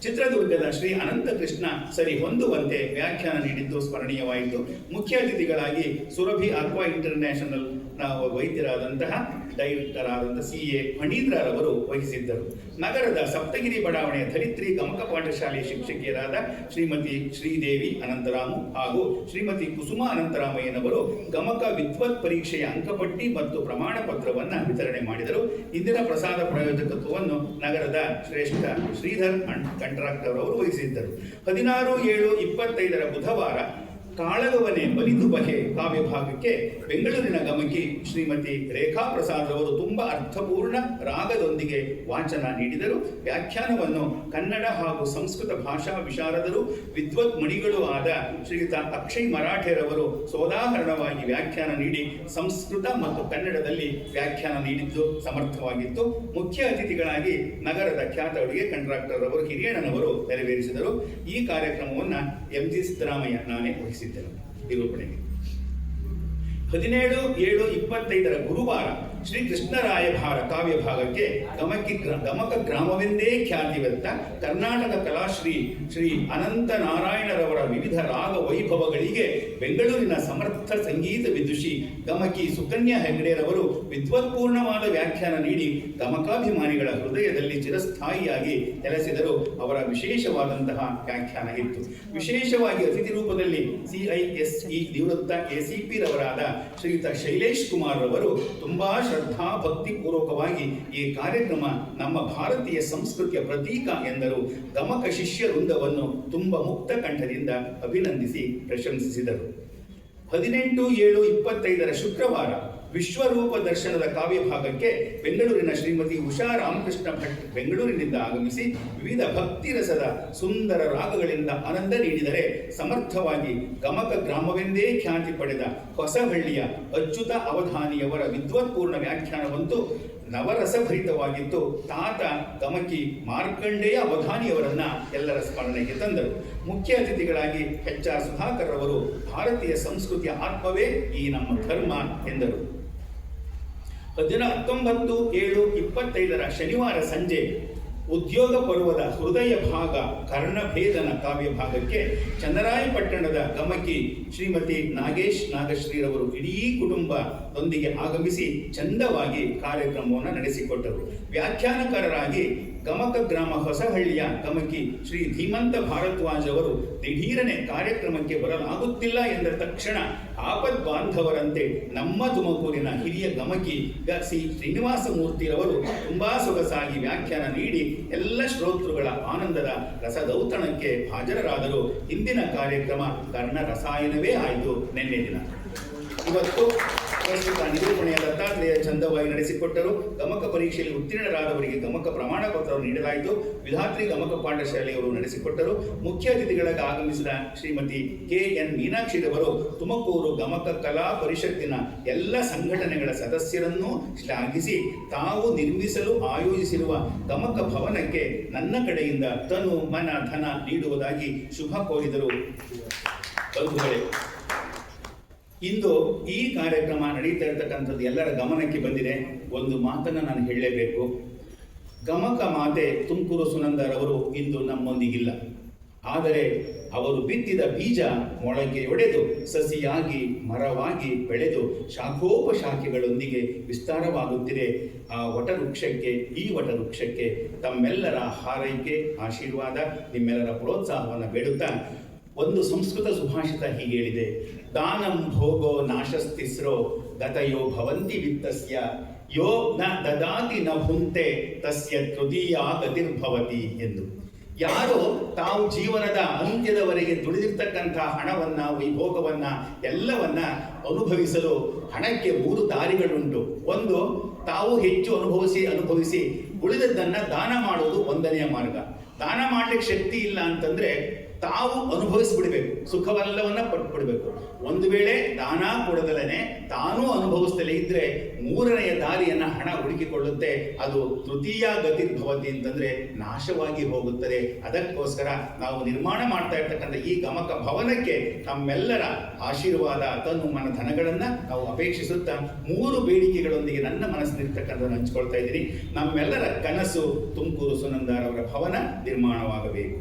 ಚಿತ್ರದುರ್ಗದ ಶ್ರೀ ಅನಂತಕೃಷ್ಣ ಸರಿ ಹೊಂದುವಂತೆ ವ್ಯಾಖ್ಯಾನ ನೀಡಿದ್ದು ಸ್ಮರಣೀಯವಾಯಿತು. ಮುಖ್ಯ ಅತಿಥಿಗಳಾಗಿ ಸುರಭಿ ಆಕ್ವಾ ಇಂಟರ್ನ್ಯಾಷನಲ್ ವೈದ್ಯರಾದಂತಹ ಡೈರೆಕ್ಟರ್ ಆದಂತಹ ಸಿ.ಎ. ಫಣೀಂದ್ರರವರು ವಹಿಸಿದ್ದರು. ನಗರದ ಸಪ್ತಗಿರಿ ಬಡಾವಣೆಯ ಧರಿತ್ರಿ ಗಮಕ ಪಾಠಶಾಲೆಯ ಶಿಕ್ಷಕಿಯರಾದ ಶ್ರೀಮತಿ ಶ್ರೀದೇವಿ ಅನಂತರಾಮು ಹಾಗೂ ಶ್ರೀಮತಿ ಕುಸುಮಾ ಅನಂತರಾಮಯ್ಯನವರು ಗಮಕ ವಿದ್ವತ್ ಪರೀಕ್ಷೆಯ ಅಂಕಪಟ್ಟಿ ಮತ್ತು ಪ್ರಮಾಣ ಪತ್ರವನ್ನು ವಿತರಣೆ ಮಾಡಿದರು. ಇಂದಿನ ಪ್ರಸಾದ ಪ್ರಾಯೋಜಕತ್ವವನ್ನು ನಗರದ ಶ್ರೇಷ್ಠ ಶ್ರೀಧರ್ ಕಾಂಟ್ರಾಕ್ಟರ್ ಅವರು ವಹಿಸಿದ್ದರು. 16/7/25 ಬುಧವಾರ ಕಾಳಗವನೆ ಬಲಿದು ಬಗೆ ಕಾವ್ಯ ಭಾಗಕ್ಕೆ ಬೆಂಗಳೂರಿನ ಗಮಕಿ ಶ್ರೀಮತಿ ರೇಖಾ ಪ್ರಸಾದ್ ರವರು ತುಂಬಾ ಅರ್ಥಪೂರ್ಣ ರಾಗದೊಂದಿಗೆ ವಾಚನ ನೀಡಿದರು. ವ್ಯಾಖ್ಯಾನವನ್ನು ಕನ್ನಡ ಹಾಗೂ ಸಂಸ್ಕೃತ ಭಾಷಾ ವಿಶಾರದರು ವಿದ್ವತ್ ಮಣಿಗಳೂ ಆದ ಶ್ರೀಯುತ ಅಕ್ಷಯ್ ಮರಾಠೆರವರು ಸೋದಾಹರಣವಾಗಿ ವ್ಯಾಖ್ಯಾನ ನೀಡಿ ಸಂಸ್ಕೃತ ಮತ್ತು ಕನ್ನಡದಲ್ಲಿ ವ್ಯಾಖ್ಯಾನ ನೀಡಿದ್ದು ಸಮರ್ಥವಾಗಿತ್ತು. ಮುಖ್ಯ ಅತಿಥಿಗಳಾಗಿ ನಗರದ ಖ್ಯಾತ ಅಡುಗೆ ಕಾಂಟ್ರಾಕ್ಟರ್ ಅವರು ಹಿರಿಯಣ್ಣನವರು ನೆರವೇರಿಸಿದರು. ಈ ಕಾರ್ಯಕ್ರಮವನ್ನು ಎಂ.ಜಿ. ಸಿದ್ದರಾಮಯ್ಯ ನಾನೇ ವಹಿಸಿದ್ದರು. ನಿರೂಪಣೆಗೆ 17/7/25 ಗುರುವಾರ ಶ್ರೀ ಕೃಷ್ಣರಾಯಭಾರ ಕಾವ್ಯ ಭಾಗಕ್ಕೆ ಗಮಕ ಗ್ರಾಮವೆಂದೇ ಖ್ಯಾತಿವೆತ್ತ ಕರ್ನಾಟಕ ಕಲಾಶ್ರೀ ಶ್ರೀ ಅನಂತ ನಾರಾಯಣರವರ ವಿವಿಧ ರಾಗ ವೈಭವಗಳಿಗೆ ಬೆಂಗಳೂರಿನ ಸಮರ್ಥ ಸಂಗೀತ ವಿದುಷಿ ಗಮಕಿ ಸುಕನ್ಯಾ ಹೆಗ್ಡೆರವರು ವಿದ್ವತ್ಪೂರ್ಣವಾದ ವ್ಯಾಖ್ಯಾನ ನೀಡಿ ಗಮಕಾಭಿಮಾನಿಗಳ ಹೃದಯದಲ್ಲಿ ಚಿರಸ್ಥಾಯಿಯಾಗಿ ನೆಲೆಸಿದರು. ಅವರ ವಿಶೇಷವಾದಂತಹ ವ್ಯಾಖ್ಯಾನ ಇತ್ತು. ವಿಶೇಷವಾಗಿ ಅತಿಥಿ ರೂಪದಲ್ಲಿ CISE ನಿವೃತ್ತ ACP ರವರಾದ ಶ್ರೀಯುತ ಶೈಲೇಶ್ ಕುಮಾರ್ ರವರು ತುಂಬಾ ಶ್ರದ್ಧಾ ಭಕ್ತಿ ಪೂರ್ವಕವಾಗಿ ಈ ಕಾರ್ಯಕ್ರಮ ನಮ್ಮ ಭಾರತೀಯ ಸಂಸ್ಕೃತಿಯ ಪ್ರತೀಕ ಎಂದರು. ಗಮಕ ಶಿಷ್ಯ ವೃಂದವನ್ನು ತುಂಬ ಮುಕ್ತ ಕಂಠದಿಂದ ಅಭಿನಂದಿಸಿ ಪ್ರಶಂಸಿಸಿದರು. 18/7/25 ಶುಕ್ರವಾರ ವಿಶ್ವರೂಪ ದರ್ಶನದ ಕಾವ್ಯ ಭಾಗಕ್ಕೆ ಬೆಂಗಳೂರಿನ ಶ್ರೀಮತಿ ಉಷಾ ರಾಮಕೃಷ್ಣ ಭಟ್ ಬೆಂಗಳೂರಿನಿಂದ ಆಗಮಿಸಿ ವಿವಿಧ ಭಕ್ತಿ ರಸದ ಸುಂದರ ರಾಗಗಳಿಂದ ಆನಂದ ನೀಡಿದರೆ, ಸಮರ್ಥವಾಗಿ ಗಮಕ ಗ್ರಾಮವೆಂದೇ ಖ್ಯಾತಿ ಪಡೆದ ಹೊಸಹಳ್ಳಿಯ ಅಚ್ಯುತ ಅವಧಾನಿಯವರ ವಿದ್ವತ್ಪೂರ್ಣ ವ್ಯಾಖ್ಯಾನವಂತೂ ನವರಸಭರಿತವಾಗಿತ್ತು. ತಾತ ಗಮಕಿ ಮಾರ್ಕಂಡೇಯ ಅವಧಾನಿಯವರನ್ನ ಎಲ್ಲರ ಸ್ಮರಣೆಗೆ ತಂದರು. ಮುಖ್ಯ ಅತಿಥಿಗಳಾಗಿ HR ಸುಧಾಕರ್ ರವರು ಭಾರತೀಯ ಸಂಸ್ಕೃತಿಯ ಆತ್ಮವೇ ಈ ನಮ್ಮ ಧರ್ಮ ಎಂದರು. 19/7/25 ಶನಿವಾರ ಸಂಜೆ ಉದ್ಯೋಗ ಪರ್ವದ ಹೃದಯ ಭಾಗ ಕರ್ಣಭೇದನ ಕಾವ್ಯ ಭಾಗಕ್ಕೆ ಚನ್ನರಾಯಪಟ್ಟಣದ ಗಮಕಿ ಶ್ರೀಮತಿ ನಾಗೇಶ್ ನಾಗಶ್ರೀರವರು ಇಡೀ ಕುಟುಂಬದೊಂದಿಗೆ ಆಗಮಿಸಿ ಚಂದವಾಗಿ ಕಾರ್ಯಕ್ರಮವನ್ನು ನಡೆಸಿಕೊಟ್ಟರು. ವ್ಯಾಖ್ಯಾನಕಾರರಾಗಿ ಗಮಕ ಗ್ರಾಮ ಹೊಸಹಳ್ಳಿಯ ಗಮಕಿ ಶ್ರೀ ಧೀಮಂತ ಭಾರದ್ವಾಜ್ ಅವರು ದಿಢೀರನೆ ಕಾರ್ಯಕ್ರಮಕ್ಕೆ ಬರಲಾಗುತ್ತಿಲ್ಲ ಎಂದ ತಕ್ಷಣ ಆಪದ್ ಬಾಂಧವರಂತೆ ನಮ್ಮ ತುಮಕೂರಿನ ಹಿರಿಯ ಗಮಕಿ ಸಿ ಶ್ರೀನಿವಾಸ ಮೂರ್ತಿರವರು ತುಂಬಾ ಸೊಗಸಾಗಿ ವ್ಯಾಖ್ಯಾನ ನೀಡಿ ಎಲ್ಲ ಶ್ರೋತೃಗಳ ಆನಂದದ ರಸದೌತಣಕ್ಕೆ ಹಾಜರಾದರು. ಇಂದಿನ ಕಾರ್ಯಕ್ರಮ ಕರ್ಣ ರಸಾಯನವೇ ಆಯಿತು. ನಿನ್ನೆ ದಿನ ಇವತ್ತು ಪ್ರಸ್ತುತ ನಿರೂಪಣೆಯ ದತ್ತಾತ್ರೇಯ ಚಂದವಾಗಿ ನಡೆಸಿಕೊಟ್ಟರು. ಗಮಕ ಪರೀಕ್ಷೆಯಲ್ಲಿ ಉತ್ತೀರ್ಣರಾದವರಿಗೆ ಗಮಕ ಪ್ರಮಾಣ ಪತ್ರವನ್ನು ನೀಡಲಾಯಿತು. ವಿಧಾತ್ರಿ ಗಮಕ ಪಾಠಶಾಲೆಯವರು ನಡೆಸಿಕೊಟ್ಟರು. ಮುಖ್ಯ ಅತಿಥಿಗಳಾಗಿ ಆಗಮಿಸಿದ ಶ್ರೀಮತಿ KN ಮೀನಾಕ್ಷಿರವರು ತುಮಕೂರು ಗಮಕ ಕಲಾ ಪರಿಷತ್ತಿನ ಎಲ್ಲ ಸಂಘಟನೆಗಳ ಸದಸ್ಯರನ್ನು ಶ್ಲಾಘಿಸಿ ತಾವು ನಿರ್ಮಿಸಲು ಆಯೋಜಿಸಿರುವ ಗಮಕ ಭವನಕ್ಕೆ ನನ್ನ ಕಡೆಯಿಂದ ತನು ಮನ ಧನ ನೀಡುವುದಾಗಿ ಶುಭ ಕೋರಿದರು. ಬಂಧುಗಳೇ, ಇಂದು ಈ ಕಾರ್ಯಕ್ರಮ ನಡೀತಾ ಇರತಕ್ಕಂಥದ್ದು ಎಲ್ಲರ ಗಮನಕ್ಕೆ ಬಂದಿದೆ. ಒಂದು ಮಾತನ್ನು ನಾನು ಹೇಳಲೇಬೇಕು. ಗಮಕ ಮಾತೆ ತುಮಕೂರು ಸುನಂದರವರು ಇಂದು ನಮ್ಮೊಂದಿಗಿಲ್ಲ. ಆದರೆ ಅವರು ಬಿತ್ತಿದ ಬೀಜ ಮೊಳಕೆಯೊಡೆದು ಸಸಿಯಾಗಿ ಮರವಾಗಿ ಬೆಳೆದು ಶಾಖೋಪಶಾಖೆಗಳೊಂದಿಗೆ ವಿಸ್ತಾರವಾಗುತ್ತಿದೆ. ಆ ವಟವೃಕ್ಷಕ್ಕೆ, ಈ ವಟವೃಕ್ಷಕ್ಕೆ ತಮ್ಮೆಲ್ಲರ ಹಾರೈಕೆ, ಆಶೀರ್ವಾದ, ನಿಮ್ಮೆಲ್ಲರ ಪ್ರೋತ್ಸಾಹವನ್ನು ಬೇಡುತ್ತಾ ಒಂದು ಸಂಸ್ಕೃತ ಸುಭಾಷಿತ ಹೀಗೆ ಹೇಳಿದೆ: ದಾನಂ ಭೋಗೋ ನಾಶಸ್ತಿಸ್ರೋ ಗತಯೋ ಭವಂತಿ ವಿತ್ತಸ್ಯ ಯೋ ನ ದದಾತಿ ನ ಭುಂತೆ ತಸ್ಯ ತೃತೀಯ ಗತಿರ್ಭವತಿ ಎಂದು. ಯಾರು ತಾವು ಜೀವನದ ಅಂತ್ಯದವರೆಗೆ ದುಡಿದಿರ್ತಕ್ಕಂಥ ಹಣವನ್ನ, ವೈಭೋಗವನ್ನ, ಎಲ್ಲವನ್ನ ಅನುಭವಿಸಲು ಹಣಕ್ಕೆ 3 ದಾರಿಗಳುಂಟು. ಒಂದು, ತಾವು ಹೆಚ್ಚು ಅನುಭವಿಸಿ ಉಳಿದದ್ದನ್ನ ದಾನ ಮಾಡುವುದು ಒಂದನೆಯ ಮಾರ್ಗ. ದಾನ ಮಾಡ್ಲಿಕ್ಕೆ ಶಕ್ತಿ ಇಲ್ಲ ಅಂತಂದ್ರೆ ತಾವು ಅನುಭವಿಸ್ಬಿಡ್ಬೇಕು, ಸುಖವೆಲ್ಲವನ್ನ ಪಟ್ಬಿಡ್ಬೇಕು. ಒಂದು ವೇಳೆ ದಾನ ಕೊಡದಲನೆ ತಾನೂ ಅನುಭವಿಸ್ತಲೇ ಇದ್ರೆ 3ನೆಯ ದಾರಿಯನ್ನ ಹಣ ಹುಡುಕಿಕೊಳ್ಳುತ್ತೆ. ಅದು ತೃತೀಯ ಗತಿರ್ಭವತಿ ಅಂತಂದ್ರೆ ನಾಶವಾಗಿ ಹೋಗುತ್ತದೆ. ಅದಕ್ಕೋಸ್ಕರ ನಾವು ನಿರ್ಮಾಣ ಮಾಡ್ತಾ ಇರ್ತಕ್ಕಂಥ ಈ ಗಮಕ ಭವನಕ್ಕೆ ನಮ್ಮೆಲ್ಲರ ಆಶೀರ್ವಾದ, ತನು ಮನ ಧನಗಳನ್ನ ನಾವು ಅಪೇಕ್ಷಿಸುತ್ತಾ 3 ಬೇಡಿಕೆಗಳೊಂದಿಗೆ ನನ್ನ ಮನಸ್ಸಿನಿರ್ತಕ್ಕಂಥದ್ದನ್ನು ಹಂಚ್ಕೊಳ್ತಾ ಇದ್ದೀನಿ. ನಮ್ಮೆಲ್ಲರ ಕನಸು ತುಮಕೂರು ಸುನಂದರವರ ಭವನ ನಿರ್ಮಾಣವಾಗಬೇಕು.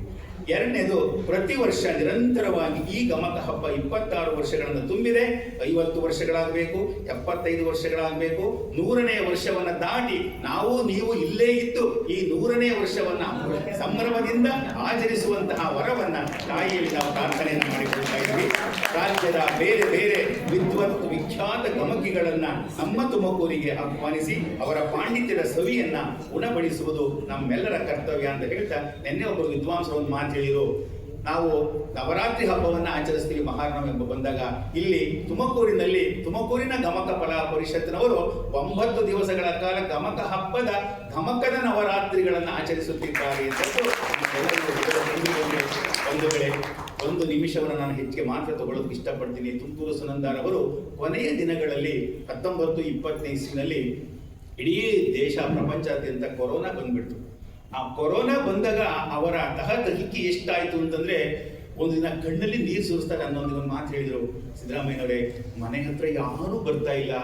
ಎರಡನೇದು, ಪ್ರತಿ ವರ್ಷ ನಿರಂತರವಾಗಿ ಈ ಗಮಕ ಹಬ್ಬ 26 ವರ್ಷಗಳನ್ನು ತುಂಬಿದೆ. 50 ವರ್ಷಗಳಾಗಬೇಕು, 75 ವರ್ಷಗಳಾಗಬೇಕು, 100ನೇ ವರ್ಷವನ್ನ ದಾಟಿ ನಾವು ನೀವು ಇಲ್ಲೇ ಇದ್ದು ಈ 100ನೇ ವರ್ಷವನ್ನ ಸಂಭ್ರಮದಿಂದ ಆಚರಿಸುವಂತಹ ವರವನ್ನ ತಾಯಿಯಲ್ಲಿ ನಾವು ಪ್ರಾರ್ಥನೆಯನ್ನು ಮಾಡಿಕೊಳ್ತಾ ಇದ್ವಿ. ರಾಜ್ಯದ ಬೇರೆ ಬೇರೆ ವಿದ್ವತ್ ವಿಖ್ಯಾತ ಗಮಕಿಗಳನ್ನ ನಮ್ಮ ತುಮಕೂರಿಗೆ ಆಹ್ವಾನಿಸಿ ಅವರ ಪಾಂಡಿತ್ಯದ ಸವಿಯನ್ನ ಉಣಬಡಿಸುವುದು ನಮ್ಮೆಲ್ಲರ ಕರ್ತವ್ಯ ಅಂತ ಹೇಳ್ತಾ, ನಿನ್ನೆ ಒಬ್ಬರು ವಿದ್ವಾಂಸರು ಒಂದು ಮಾತು ಹೇಳಿದರು. ನಾವು ನವರಾತ್ರಿ ಹಬ್ಬವನ್ನು ಆಚರಿಸ್ತೀವಿ ಮಹಾನವಮಿ ಹಬ್ಬ ಬಂದಾಗ. ಇಲ್ಲಿ ತುಮಕೂರಿನ ಗಮಕ ಕಲಾ ಪರಿಷತ್ತಿನವರು 9 ದಿವಸಗಳ ಕಾಲ ಗಮಕ ಹಬ್ಬದ ಗಮಕದ ನವರಾತ್ರಿಗಳನ್ನು ಆಚರಿಸುತ್ತಿದ್ದಾರೆ ಅಂತ ಒಂದು ನಿಮಿಷವನ್ನು ನಾನು ಹೆಚ್ಚಿಗೆ ಮಾತ್ರ ತಗೊಳ್ಳೋದಕ್ಕೆ ಇಷ್ಟಪಡ್ತೀನಿ. ತುಮಕೂರು ಸುನಂದರವರು ಕೊನೆಯ ದಿನಗಳಲ್ಲಿ 1920 ಇಸ್ವಿನಲ್ಲಿ ಇಡೀ ದೇಶ, ಪ್ರಪಂಚಾದ್ಯಂತ ಕೊರೋನಾ ಬಂದ್ಬಿಡ್ತು. ಆ ಕೊರೋನಾ ಬಂದಾಗ ಅವರ ತಹತಹಿಕೆ ಎಷ್ಟಾಯ್ತು ಅಂತಂದ್ರೆ, ಒಂದು ದಿನ ಕಣ್ಣಲ್ಲಿ ನೀರು ಸುರಿಸ್ತಾರೆ ಅನ್ನೊಂದು ಮಾತು ಹೇಳಿದ್ರು. ಸಿದ್ದರಾಮಯ್ಯನವರೇ, ಮನೆ ಹತ್ರ ಯಾರೂ ಬರ್ತಾ ಇಲ್ಲ,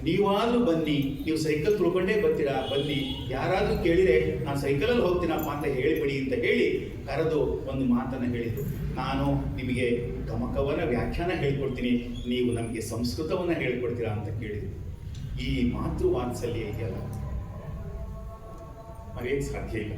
ನೀವಾದ್ರೂ ಬನ್ನಿ, ನೀವು ಸೈಕಲ್ ತುಳ್ಕೊಂಡೇ ಬರ್ತೀರಾ, ಬನ್ನಿ, ಯಾರಾದ್ರೂ ಕೇಳಿದ್ರೆ ನಾನು ಸೈಕಲಲ್ಲಿ ಹೋಗ್ತೀನಪ್ಪ ಅಂತ ಹೇಳಿಬಿಡಿ ಅಂತ ಹೇಳಿ ಕರೆದು ಒಂದು ಮಾತನ್ನು ಹೇಳಿದ್ರು. ನಾನು ನಿಮಗೆ ಗಮಕವನ್ನ ವ್ಯಾಖ್ಯಾನ ಹೇಳ್ಕೊಡ್ತೀನಿ, ನೀವು ನಮಗೆ ಸಂಸ್ಕೃತವನ್ನ ಹೇಳ್ಕೊಡ್ತೀರಾ ಅಂತ ಕೇಳಿದ್ರು. ಈ ಮಾತೃ ವಾತ್ಸಲ್ಯ ಇದೆಯಲ್ಲ, ಮರೆಯಕ್ಕೆ ಸಾಧ್ಯ ಇಲ್ಲ.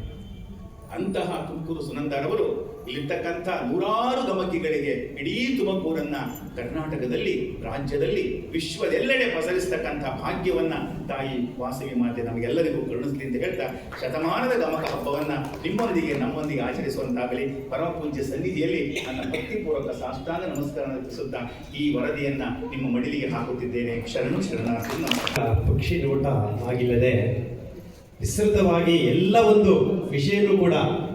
ಅಂತಹ ತುಮಕೂರು ಸುನಂದರವರು ಇಲ್ಲಿರ್ತಕ್ಕಂಥ 100 ಗಮಕಿಗಳಿಗೆ ಇಡೀ ತುಮಕೂರನ್ನ ಕರ್ನಾಟಕದಲ್ಲಿ, ರಾಜ್ಯದಲ್ಲಿ, ವಿಶ್ವದೆಲ್ಲೆಡೆ ಪಸರಿಸ್ತಕ್ಕಂಥ ಭಾಗ್ಯವನ್ನ ತಾಯಿ ವಾಸವಿ ಮಾತೆ ನಮಗೆಲ್ಲರಿಗೂ ಕರುಣಿಸಲಿ ಅಂತ ಹೇಳ್ತಾ, ಶತಮಾನದ ಗಮಕ ಹಬ್ಬವನ್ನ ನಿಮ್ಮೊಂದಿಗೆ ನಮ್ಮೊಂದಿಗೆ ಆಚರಿಸುವಂತಾಗಲಿ ಪರಮ ಪೂಜ್ಯ ಸನ್ನಿಧಿಯಲ್ಲಿ ನನ್ನ ಭಕ್ತಿಪೂರ್ವಕ ಸಾಷ್ಟಾಂಗ ನಮಸ್ಕಾರ ಅರ್ಪಿಸುತ್ತಾ ಈ ವರದಿಯನ್ನ ನಿಮ್ಮ ಮಡಿಲಿಗೆ ಹಾಕುತ್ತಿದ್ದೇನೆ. ಶರಣು ಶರಣಾರ್ಥಿ. ಪಕ್ಷಿ ನೋಟ ಆಗಿಲ್ಲದೆ ವಿಸ್ತೃತವಾಗಿ ಎಲ್ಲ ಒಂದು ವಿಷಯನೂ ಕೂಡ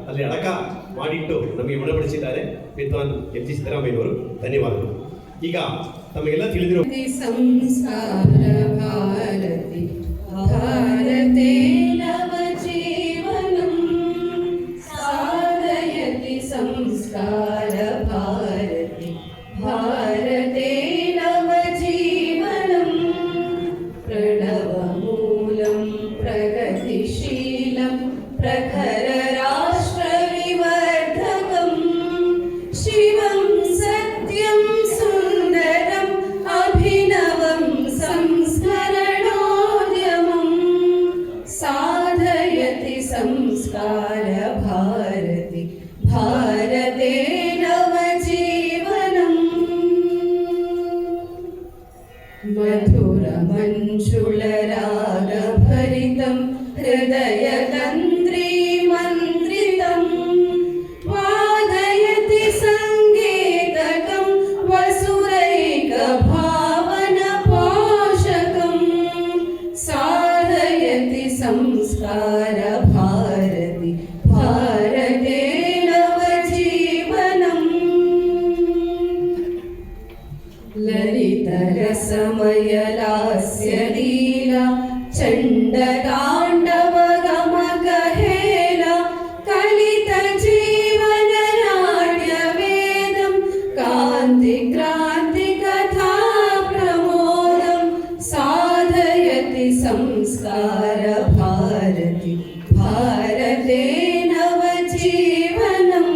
ಅಲ್ಲಿ ಅಡಕ ಮಾಡಿಟ್ಟು ನಮಗೆ ಉಣಬಡಿಸಿದ್ದಾರೆ ವಿದ್ವಾನ್ ಎಂ ಜಿ ಸಿದ್ದರಾಮಯ್ಯನವರು. ಧನ್ಯವಾದಗಳು. ಈಗ ತಮಗೆಲ್ಲ ತಿಳಿದಿರೋ ಸಂಸ್ಕಾರ ಭಾರತಿ ಭಾರತೆ ನವ ಜೀವನಂ ಸಾಧಯತಿ ಸಂಸ್ಕಾರ ಭಾರತಿ ಭಾರತೆ ನವ ಜೀವನಂ ಪ್ರಣವ ಮೂಲಂ ಪ್ರಗತಿಶೀಲಂ ಪ್ರಖರ ರಾಷ್ಟ್ರ ವಿವರ್ಧಕಂ ಶಿವಂ ಸತ್ಯಂ ಸುಂದರಂ ಅಭಿನವಂ ಸಂಸ್ಕರಣೋದ್ಯಮಂ ಸಾಧ ललितरसमयलास्यलीला चण्डताण्डव गमकहेला कलितजीवननाट्यवेदं कान्तिक्रान्तिकथा प्रमोदं साधयति संस्कारभारति भारते नवजीवनम्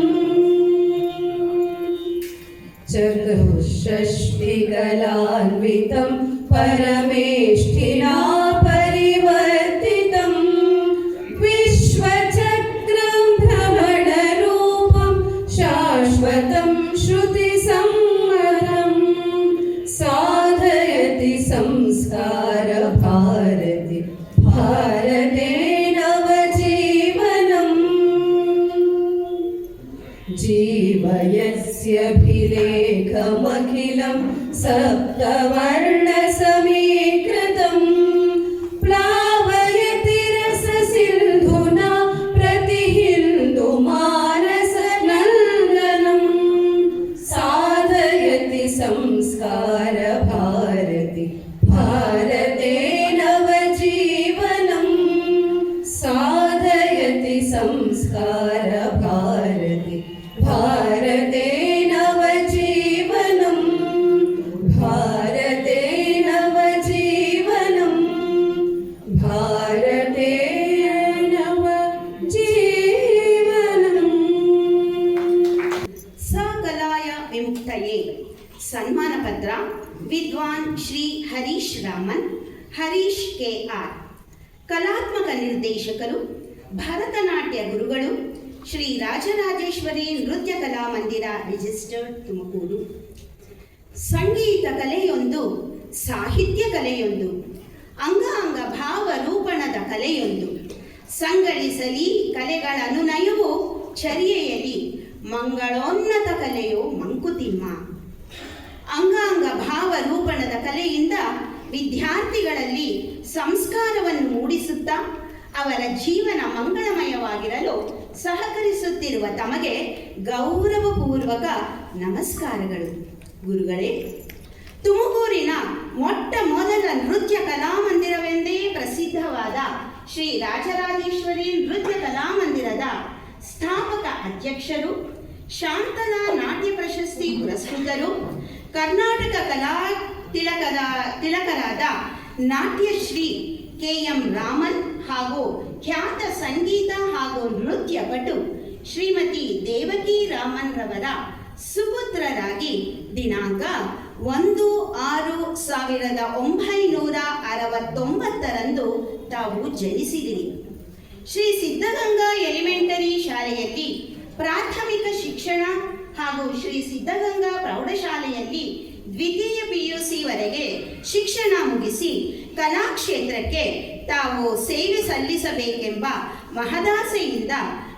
चतुष्षष्टिकलान्वितं परमेष्ठिना परिवर्तितं विश्वचक्रं भ्रमणरूपं शाश्वतं श्रुतिसम्मतं साधयति संस्कारभारति भारते नवजीवनम् जीवयस्यभिलेखमखिलं सप्तवर्णसमीकृतं प्लावयति रससिन्धुना प्रतिहिन्दुमानसनन्दनं साधयति संस्कारभारति भारते नवजीवनं साधयति संस्कारभारति भारते नवजीवनं भारते नवजीवनं भारते नवजीवनम् सकलाय विमुक्तये सन्मान पत्र विद्वान् श्री हरीश रामन् हरीश KR ಕಲಾತ್ಮಕ ನಿರ್ದೇಶಕರು ಭರತನಾಟ್ಯ ಗುರುಗಳು ಶ್ರೀ ರಾಜರಾಜೇಶ್ವರಿ ನೃತ್ಯ ಕಲಾಮಂದಿರ ರಿಜಿಸ್ಟರ್ಡ್ ತುಮಕೂರು. ಸಂಗೀತ ಕಲೆಯೊಂದು, ಸಾಹಿತ್ಯ ಕಲೆಯೊಂದು, ಅಂಗಾಂಗ ಭಾವರೂಪಣದ ಕಲೆಯೊಂದು. ಸಂಗಳಿಸಲಿ ಕಲೆಗಳ ಅನುನಯವು ಚರ್ಯೆಯಲಿ ಮಂಗಳೋನ್ನತ ಕಲೆಯು ಮಂಕುತಿಮ್ಮ. ಅಂಗಾಂಗ ಭಾವರೂಪಣದ ಕಲೆಯಿಂದ ವಿದ್ಯಾರ್ಥಿಗಳಲ್ಲಿ ಸಂಸ್ಕಾರವನ್ನು ಮೂಡಿಸುತ್ತಾ ಅವರ ಜೀವನ ಮಂಗಳಮಯವಾಗಿರಲು ಸಹಕರಿಸುತ್ತಿರುವ ತಮಗೆ ಗೌರವಪೂರ್ವಕ ನಮಸ್ಕಾರಗಳು. ಗುರುಗಳೇ, ತುಮಕೂರಿನ ಮೊಟ್ಟ ಮೊದಲ ನೃತ್ಯ ಕಲಾಮಂದಿರವೆಂದೇ ಪ್ರಸಿದ್ಧವಾದ ಶ್ರೀ ರಾಜರಾಜೇಶ್ವರಿ ನೃತ್ಯ ಕಲಾಮಂದಿರದ ಸ್ಥಾಪಕ ಅಧ್ಯಕ್ಷರು, ಶಾಂತಲಾ ನಾಟ್ಯ ಪ್ರಶಸ್ತಿ ಪುರಸ್ಕೃತರು, ಕರ್ನಾಟಕ ಕಲಾ ತಿಲಕರಾದ ನಾಟ್ಯಶ್ರೀ KM ರಾಮನ್ ಹಾಗೂ ಖ್ಯಾತ ಸಂಗೀತ ಹಾಗೂ ನೃತ್ಯ ಪಟು ಶ್ರೀಮತಿ ದೇವಕಿ ರಾಮನ್ ರವರ ಸುಪುತ್ರರಾಗಿ ದಿನಾಂಕ 1/6/1969 ತಾವು ಜನಿಸಿದಿರಿ. ಶ್ರೀ ಸಿದ್ಧಗಂಗಾ ಎಲಿಮೆಂಟರಿ ಶಾಲೆಯಲ್ಲಿ ಪ್ರಾಥಮಿಕ ಶಿಕ್ಷಣ ಹಾಗೂ ಶ್ರೀ ಸಿದ್ಧಗಂಗಾ ಪ್ರೌಢಶಾಲೆಯಲ್ಲಿ ದ್ವಿತೀಯ PUC ವರೆಗೆ ಶಿಕ್ಷಣ ಮುಗಿಸಿ ಕಲಾಕ್ಷೇತ್ರಕ್ಕೆ ತಾವು ಸೇವೆ ಸಲ್ಲಿಸಬೇಕೆಂಬ ಮಹದಾಸೆಯಿಂದ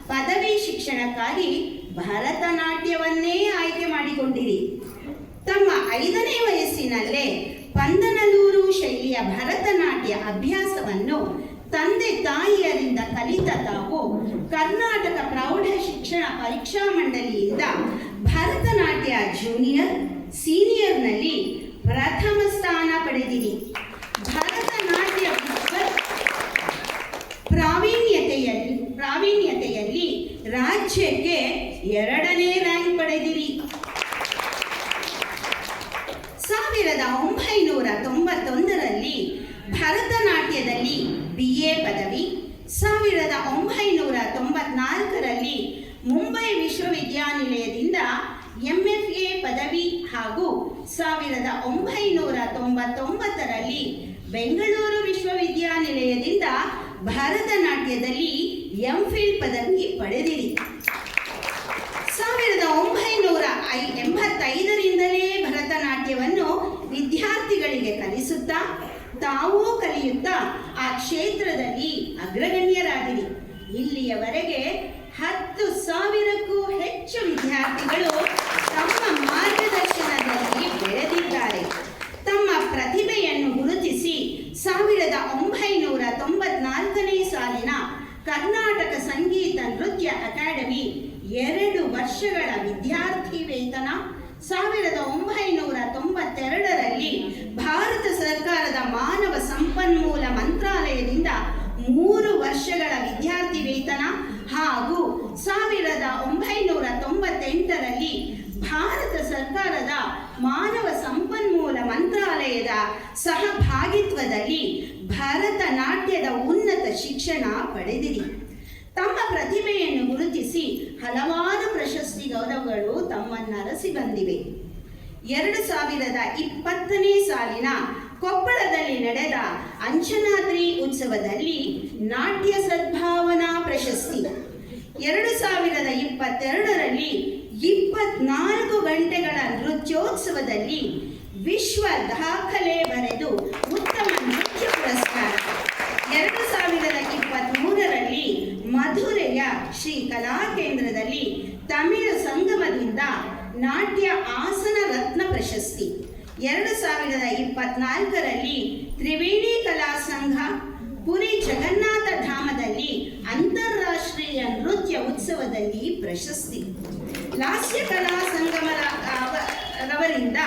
ಪದವಿ ಶಿಕ್ಷಣಕ್ಕಾಗಿ ಭರತನಾಟ್ಯವನ್ನೇ ಆಯ್ಕೆ ಮಾಡಿಕೊಂಡಿರಿ. ತಮ್ಮ 5ನೇ ವಯಸ್ಸಿನಲ್ಲೇ ಪಂದನಲ್ಲೂರು ಶೈಲಿಯ ಭರತನಾಟ್ಯ ಅಭ್ಯಾಸವನ್ನು ತಂದೆ ತಾಯಿಯರಿಂದ ಕಲಿತ ತಾವು ಕರ್ನಾಟಕ ಪ್ರೌಢ ಶಿಕ್ಷಣ ಪರೀಕ್ಷಾ ಮಂಡಳಿಯಿಂದ ಭರತನಾಟ್ಯ ಜೂನಿಯರ್ ಸೀನಿಯರ್ನಲ್ಲಿ ಪ್ರಥಮ ಸ್ಥಾನ ಪಡೆದಿರಿ. ಭರತನಾಟ್ಯ ಪ್ರಾವೀಣ್ಯತೆಯಲ್ಲಿ ರಾಜ್ಯಕ್ಕೆ 2ನೇ ರ್ಯಾಂಕ್ ಪಡೆದಿರಿ. 1991ರಲ್ಲಿ ಭರತನಾಟ್ಯದಲ್ಲಿ BA ಪದವಿ, 1994ರಲ್ಲಿ ಮುಂಬೈ ವಿಶ್ವವಿದ್ಯಾನಿಲಯದಿಂದ MFA ಪದವಿ ಹಾಗೂ 1999ರಲ್ಲಿ ಬೆಂಗಳೂರು ವಿಶ್ವವಿದ್ಯಾನಿಲಯದಿಂದ ಭರತನಾಟ್ಯದಲ್ಲಿ MPhil ಪದವಿ ಪಡೆದಿರಿ. 1985ರಿಂದಲೇ ಭರತನಾಟ್ಯವನ್ನು ವಿದ್ಯಾರ್ಥಿಗಳಿಗೆ ಕಲಿಸುತ್ತಾ ತಾವೂ ಕಲಿಯುತ್ತಾ ಆ ಕ್ಷೇತ್ರದಲ್ಲಿ ಅಗ್ರಗಣ್ಯರಾಗಿರಿ. ಇಲ್ಲಿಯವರೆಗೆ 10,000ಕ್ಕೂ ಹೆಚ್ಚು ವಿದ್ಯಾರ್ಥಿಗಳು ತಮ್ಮ ಮಾರ್ಗದರ್ಶನದಲ್ಲಿ ಬೆಳೆದಿದ್ದಾರೆ. ತಮ್ಮ ಪ್ರತಿಭೆಯನ್ನು ಗುರುತಿಸಿ 1994ನೇ ಸಾಲಿನ ಕರ್ನಾಟಕ ಸಂಗೀತ ನೃತ್ಯ ಅಕಾಡೆಮಿ 2 ವರ್ಷಗಳ ವಿದ್ಯಾರ್ಥಿ ವೇತನ, 1996 2022ರಲ್ಲಿ ಭಾರತ ಸರ್ಕಾರದ ಮಾನವ ಸಂಪನ್ಮೂಲ ಮಂತ್ರಾಲಯದಿಂದ 3 ವರ್ಷಗಳ ವಿದ್ಯಾರ್ಥಿ ವೇತನ ಹಾಗೂ 1998ರಲ್ಲಿ ಭಾರತ ಸರ್ಕಾರದ ಮಾನವ ಸಂಪನ್ಮೂಲ ಮಂತ್ರಾಲಯದ ಸಹಭಾಗಿತ್ವದಲ್ಲಿ ಭರತನಾಟ್ಯದ ಉನ್ನತ ಶಿಕ್ಷಣ ಪಡೆದಿರಿ. ತಮ್ಮ ಪ್ರತಿಭೆಯನ್ನು ಗುರುತಿಸಿ ಹಲವಾರು ಪ್ರಶಸ್ತಿ ಗೌರವಗಳು ತಮ್ಮನ್ನರಸಿ ಬಂದಿವೆ. 2020ನೇ ಸಾಲಿನ ಕೊಪ್ಪಳದಲ್ಲಿ ನಡೆದ ಅಂಜನಾದ್ರಿ ಉತ್ಸವದಲ್ಲಿ ನಾಟ್ಯ ಸದ್ಭಾವನಾ ಪ್ರಶಸ್ತಿ, 2022ರಲ್ಲಿ 24 ಗಂಟೆಗಳ ನೃತ್ಯೋತ್ಸವದಲ್ಲಿ ವಿಶ್ವ ದಾಖಲೆ ಬರೆದು ಉತ್ತಮ ನೃತ್ಯ ಪುರಸ್ಕಾರ, 2023ರಲ್ಲಿ ಮಧುರೆಯ ಶ್ರೀ ಕಲಾ ಕೇಂದ್ರದಲ್ಲಿ ತಮಿಳು ಸಂಗಮದಿಂದ ನಾಟ್ಯ ಆಸನ ರತ್ನ ಪ್ರಶಸ್ತಿ, 2024ರಲ್ಲಿ ತ್ರಿವೇಣಿ ಕಲಾ ಸಂಘ ಪುರಿ ಜಗನ್ನಾಥ ಧಾಮದಲ್ಲಿ ಅಂತಾರಾಷ್ಟ್ರೀಯ ನೃತ್ಯ ಉತ್ಸವದಲ್ಲಿ ಪ್ರಶಸ್ತಿ, ಲಾಸ್ಯ ಕಲಾ ಸಂಗಮ ರವರಿಂದ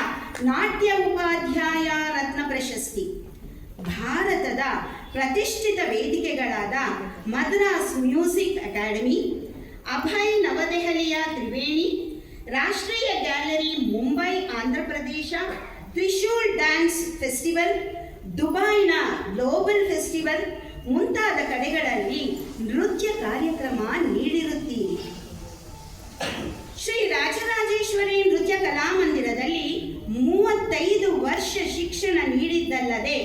ನಾಟ್ಯ ಉಪಾಧ್ಯಾಯ ರತ್ನ ಪ್ರಶಸ್ತಿ, ಭಾರತದ ಪ್ರತಿಷ್ಠಿತ ವೇದಿಕೆಗಳಾದ ಮದ್ರಾಸ್ ಮ್ಯೂಸಿಕ್ ಅಕಾಡೆಮಿ, ಅಭಯ್ ನವದೆಹಲಿಯ ತ್ರಿವೇಣಿ, ರಾಷ್ಟ್ರೀಯ gallery Mumbai Andhra Pradesh, Trishul dance festival, ದುಬೈನ ಗ್ಲೋಬಲ್ ಫೆಸ್ಟಿವಲ್ ಮುಂತಾದ ಕಡೆಗಳಲ್ಲಿ ನೃತ್ಯ ಕಾರ್ಯಕ್ರಮ ನೀಡಿರುತ್ತೀರಿ. ಶ್ರೀ ರಾಜರಾಜೇಶ್ವರಿ ನೃತ್ಯ ಕಲಾಮಂದಿರದಲ್ಲಿ 35 ವರ್ಷ ಶಿಕ್ಷಣ ನೀಡಿದ್ದಲ್ಲದೆ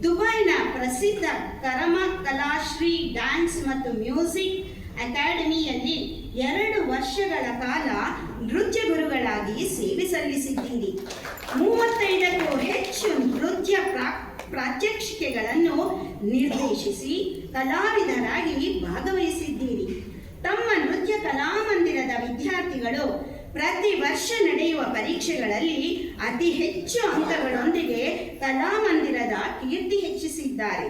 ದುಬೈನ ಪ್ರಸಿದ್ಧ ಕರಮ ಕಲಾಶ್ರೀ ಡ್ಯಾನ್ಸ್ ಮತ್ತು ಮ್ಯೂಸಿಕ್ ಅಕಾಡೆಮಿಯಲ್ಲಿ 2 ವರ್ಷಗಳ ಕಾಲ ನೃತ್ಯ ಗುರುಗಳಾಗಿ ಸೇವೆ ಸಲ್ಲಿಸಿದ್ದೀರಿ. 35ಕ್ಕೂ ಹೆಚ್ಚು ನೃತ್ಯ ಪ್ರಾತ್ಯಕ್ಷಿಕೆಗಳನ್ನು ನಿರ್ದೇಶಿಸಿ ಕಲಾವಿದರಾಗಿ ಭಾಗವಹಿಸಿದ್ದೀರಿ. ತಮ್ಮ ನೃತ್ಯ ಕಲಾಮಂದಿರದ ವಿದ್ಯಾರ್ಥಿಗಳು ಪ್ರತಿ ವರ್ಷ ನಡೆಯುವ ಪರೀಕ್ಷೆಗಳಲ್ಲಿ ಅತಿ ಹೆಚ್ಚು ಅಂಕಗಳೊಂದಿಗೆ ಕಲಾಮಂದಿರದ ಕೀರ್ತಿ ಹೆಚ್ಚಿಸಿದ್ದಾರೆ.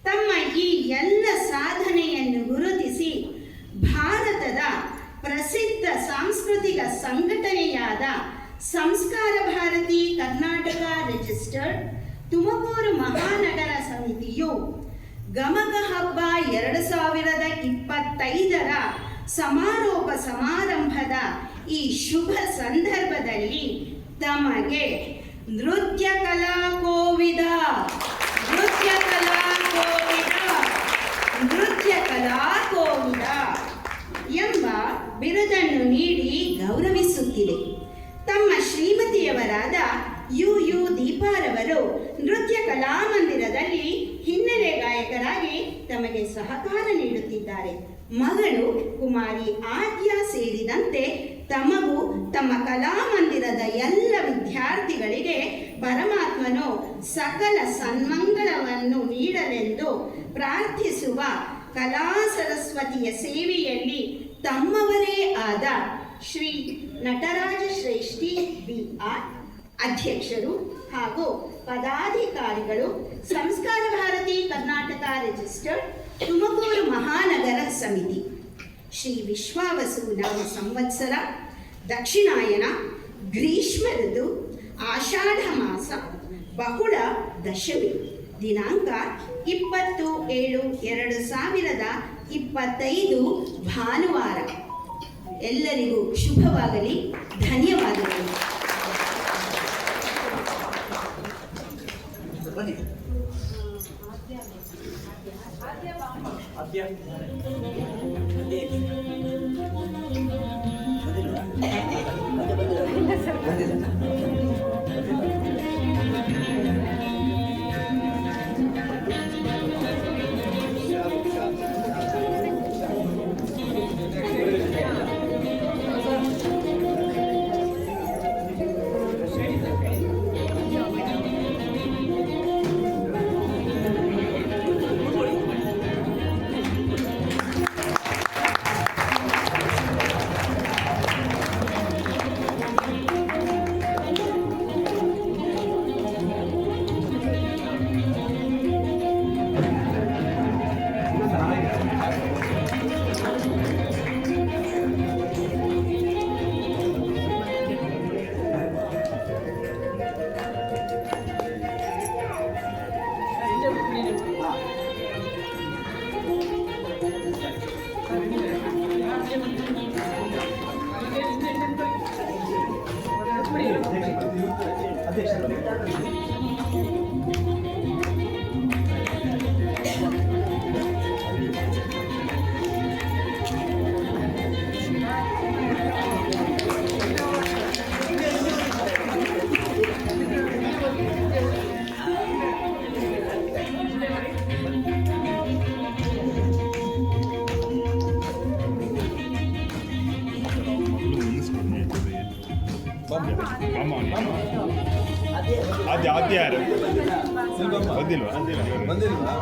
ತಮ್ಮ ಈ ಎಲ್ಲ ಸಾಧನೆಯನ್ನು ಗುರುತಿಸಿ ಭಾರತದ ಪ್ರಸಿದ್ಧ ಸಾಂಸ್ಕೃತಿಕ ಸಂಘಟನೆಯಾದ ಸಂಸ್ಕಾರ ಭಾರತಿ ಕರ್ನಾಟಕ ರಿಜಿಸ್ಟರ್ಡ್ ತುಮಕೂರು ಮಹಾನಗರ ಸಮಿತಿಯು ಗಮಕ ಹಬ್ಬ 2025ರ ಸಮಾರೋಪ ಸಮಾರಂಭದ ಈ ಶುಭ ಸಂದರ್ಭದಲ್ಲಿ ತಮಗೆ ನೃತ್ಯ ಕಲಾ ಕೋವಿದ ಎಂಬ ಬಿರುದನ್ನು ನೀಡಿ ಗೌರವಿಸುತ್ತಿದೆ. ತಮ್ಮ ಶ್ರೀಮತಿಯವರಾದ ಯು ದೀಪಾರವರು ನೃತ್ಯ ಕಲಾಮಂದಿರದಲ್ಲಿ ಹಿನ್ನೆಲೆ ಗಾಯಕರಾಗಿ ತಮಗೆ ಸಹಕಾರ ನೀಡುತ್ತಿದ್ದಾರೆ. ಮಗಳು ಕುಮಾರಿ ಆದ್ಯ ಸೇರಿದಂತೆ ತಮಗೂ ತಮ್ಮ ಕಲಾಮಂದಿರದ ಎಲ್ಲ ವಿದ್ಯಾರ್ಥಿಗಳಿಗೆ ಪರಮಾತ್ಮನು ಸಕಲ ಸನ್ಮಂಗಳವನ್ನು ನೀಡಲೆಂದು ಪ್ರಾರ್ಥಿಸುವ ಕಲಾ ಸರಸ್ವತಿಯ ಸೇವೆಯಲ್ಲಿ ತಮ್ಮವರೇ ಆದ ಶ್ರೀ ನಟರಾಜ ಶ್ರೇಷ್ಠಿ BR ಅಧ್ಯಕ್ಷರು ಹಾಗೂ ಪದಾಧಿಕಾರಿಗಳು, ಸಂಸ್ಕಾರ ಭಾರತಿ ಕರ್ನಾಟಕ ರಿಜಿಸ್ಟರ್ಡ್ ತುಮಕೂರು ಮಹಾನಗರ ಸಮಿತಿ, ಶ್ರೀ ವಿಶ್ವಾವಸು ನಾಮ ಸಂವತ್ಸರ, ದಕ್ಷಿಣಾಯನ, ಗ್ರೀಷ್ಮ ಋತು, ಆಷಾಢ ಮಾಸ, ಬಕುಳ ದಶಮಿ, ದಿನಾಂಕ 20/7/2025 ಭಾನುವಾರ. ಎಲ್ಲರಿಗೂ ಶುಭವಾಗಲಿ. ಧನ್ಯವಾದಗಳು. ಆದ್ಯ ಯಾರು ಬಂದಿಲ್ವಾ